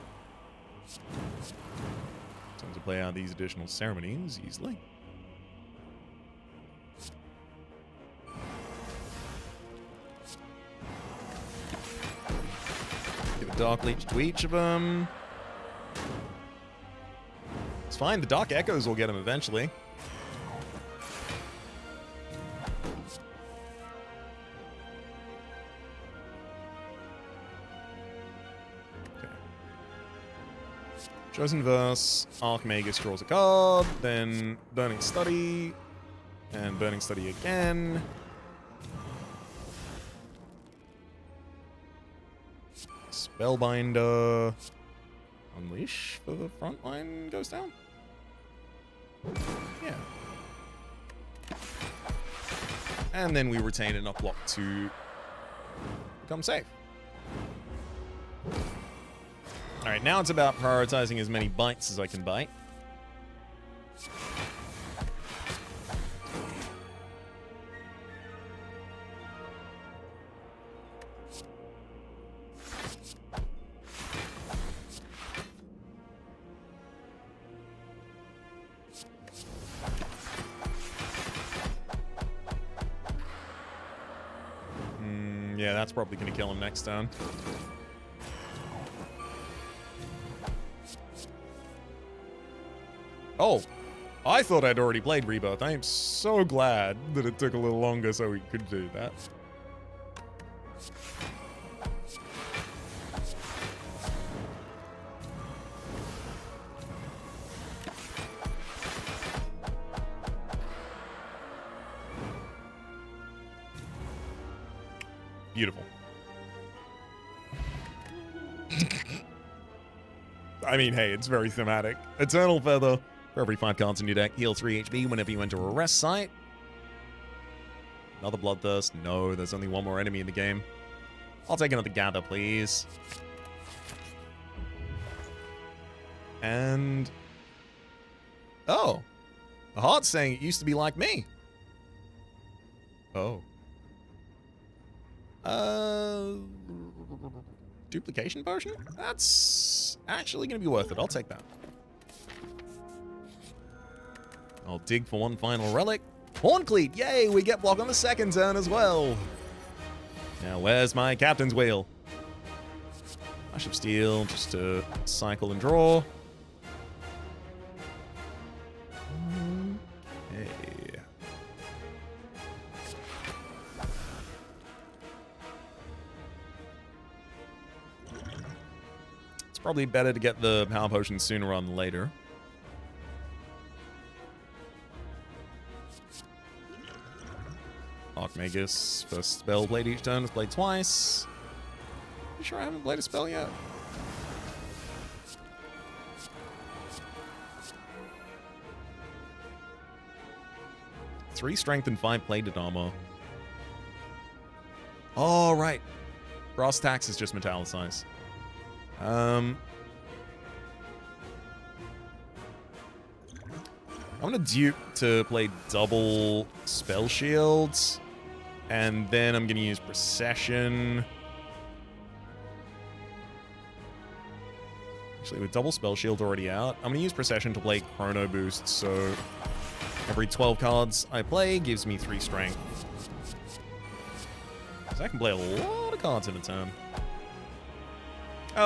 S1: Time to play out these additional ceremonies easily. Give a Dark Leech to each of them. fine. The Dark Echoes will get him eventually. Okay. Chosen Verse, Archmagus draws a card, then Burning Study, and Burning Study again. Spellbinder. Unleash for the front line goes down? Yeah. And then we retain enough block to become safe. Alright, now it's about prioritizing as many bites as I can bite. Yeah, that's probably going to kill him next turn. Oh, I thought I'd already played Rebirth. I am so glad that it took a little longer so we could do that. Beautiful. I mean, hey, it's very thematic. Eternal Feather. For every 5 cards in your deck, heal 3 HP whenever you enter a rest site. Another Bloodthirst. No, there's only one more enemy in the game. I'll take another Gather, please. And... oh. The heart's saying it used to be like me. Oh. Duplication potion? That's actually going to be worth it. I'll take that. I'll dig for one final relic. Horncleat! Yay! We get block on the second turn as well. Now, where's my captain's wheel? Flash of Steel, just to cycle and draw. Okay. It's probably better to get the power potion sooner rather than later. Archmagus, first spell played each turn is played twice. You sure I haven't played a spell yet? Three strength and 5 plated armor. Oh, right. Brass tax is just metallicize. I'm gonna dupe to play double spell shields, and then I'm gonna use procession. Actually, with double spell shield already out, I'm gonna use procession to play chrono boost, so every 12 cards I play gives me 3 strength. So I can play a lot of cards in a turn.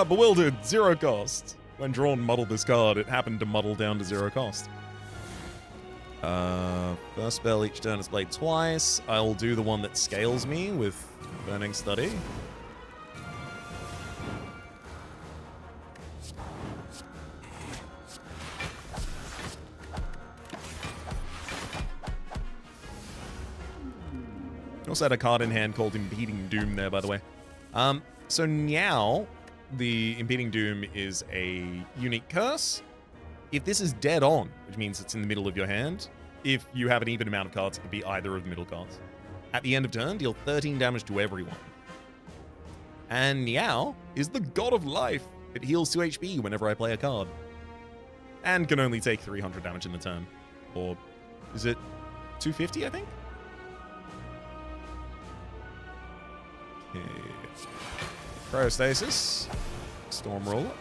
S1: Bewildered, 0 cost. When drawn muddle this card, it happened to muddle down to 0 cost. First spell each turn is played twice. I'll do the one that scales me with Burning Study. Also had a card in hand called Impeding Doom there, by the way. So now, the Impeding Doom is a unique curse. If this is dead on, which means it's in the middle of your hand, if you have an even amount of cards, it could be either of the middle cards. At the end of turn, deal 13 damage to everyone. And Niao is the god of life. It heals 2 HP whenever I play a card. And can only take 300 damage in the turn. Or is it 250, I think? Okay. Cryostasis. Storm Roller.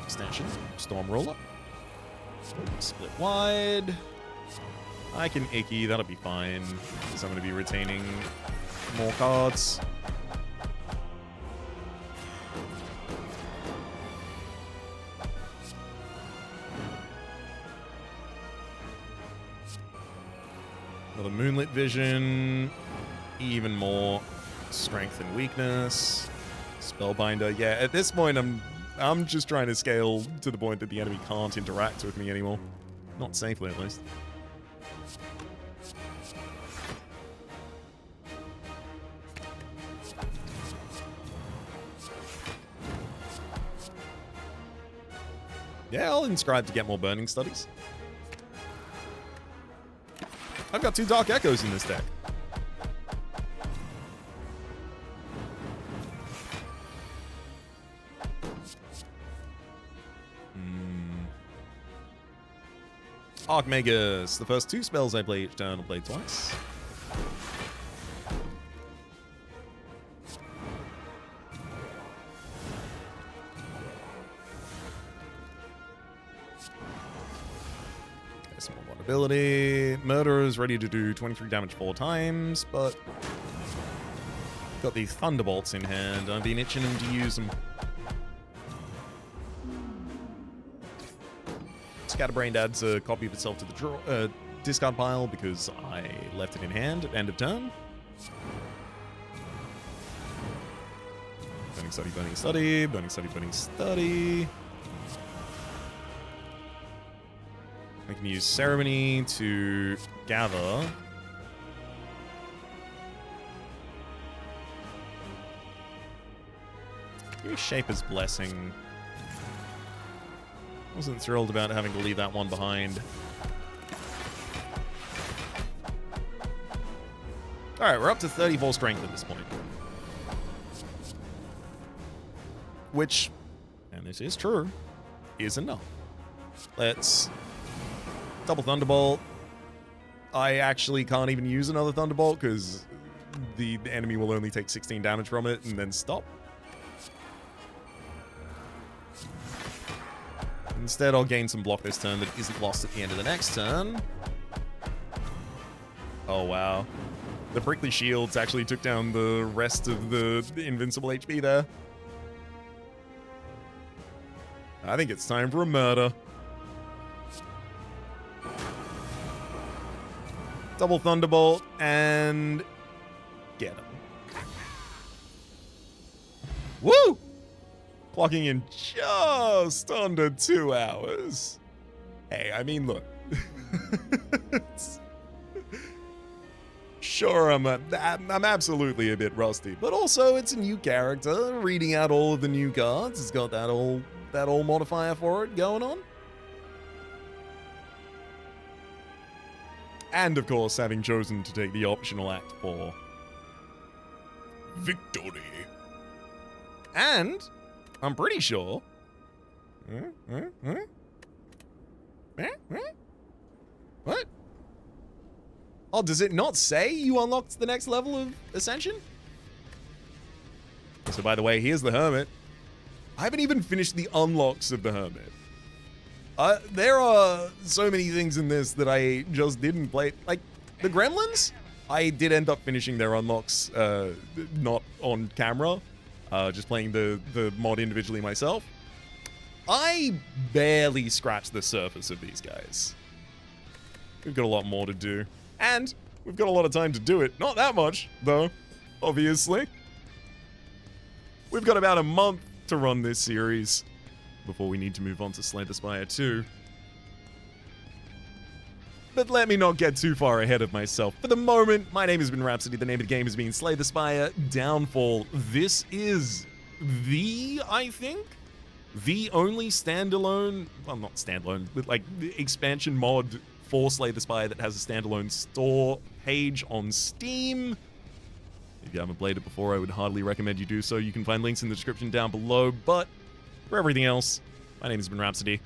S1: Extension. Storm Roller. Split wide. I can Icky, that'll be fine. Because I'm going to be retaining more cards. Another Moonlit Vision. Even more strength and weakness. Spellbinder. Yeah, at this point, I'm just trying to scale to the point that the enemy can't interact with me anymore. Not safely, at least. Yeah, I'll inscribe to get more burning studies. I've got 2 Dark Echoes in this deck. Archmagus. The first 2 spells I play each turn, I'll play twice. Okay, some more vulnerability. Murderer's ready to do 23 damage 4 times, but got the Thunderbolts in hand. I've been itching them to use them. Scatterbrained adds a copy of itself to the discard pile because I left it in hand at end of turn. Burning Study, Burning Study, Burning Study, Burning Study. I can use Ceremony to gather. Give me Shaper's Blessing. Wasn't thrilled about having to leave that one behind. Alright, we're up to 34 strength at this point. Which, and this is true, is enough. Let's double Thunderbolt. I actually can't even use another Thunderbolt because the enemy will only take 16 damage from it and then stop. Instead, I'll gain some block this turn that isn't lost at the end of the next turn. Oh, wow. The Prickly Shields actually took down the rest of the invincible HP there. I think it's time for a murder. Double Thunderbolt and get him. Woo! Clocking in just under 2 hours. Hey, I mean, look. Sure, I'm absolutely a bit rusty, but also it's a new character. Reading out all of the new cards, it's got that all modifier for it going on. And of course, having chosen to take the optional act for victory. And I'm pretty sure. What? Oh, does it not say you unlocked the next level of Ascension? So by the way, here's the Hermit. I haven't even finished the unlocks of the Hermit. There are so many things in this that I just didn't play. Like, the Gremlins, I did end up finishing their unlocks, not on camera. Just playing the mod individually myself. I barely scratched the surface of these guys. We've got a lot more to do. And we've got a lot of time to do it. Not that much, though, obviously. We've got about a month to run this series before we need to move on to Slay the Spire 2. But let me not get too far ahead of myself. For the moment, my name has been Rhapsody. The name of the game has been Slay the Spire Downfall. This is I think, the only standalone, well, not standalone, but like expansion mod for Slay the Spire that has a standalone store page on Steam. If you haven't played it before, I would heartily recommend you do so. You can find links in the description down below, but for everything else, my name has been Rhapsody.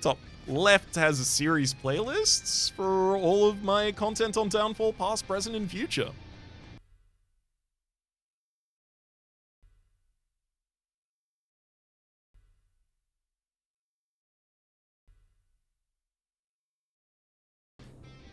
S1: Top left has a series playlists for all of my content on Downfall, past, present, and future.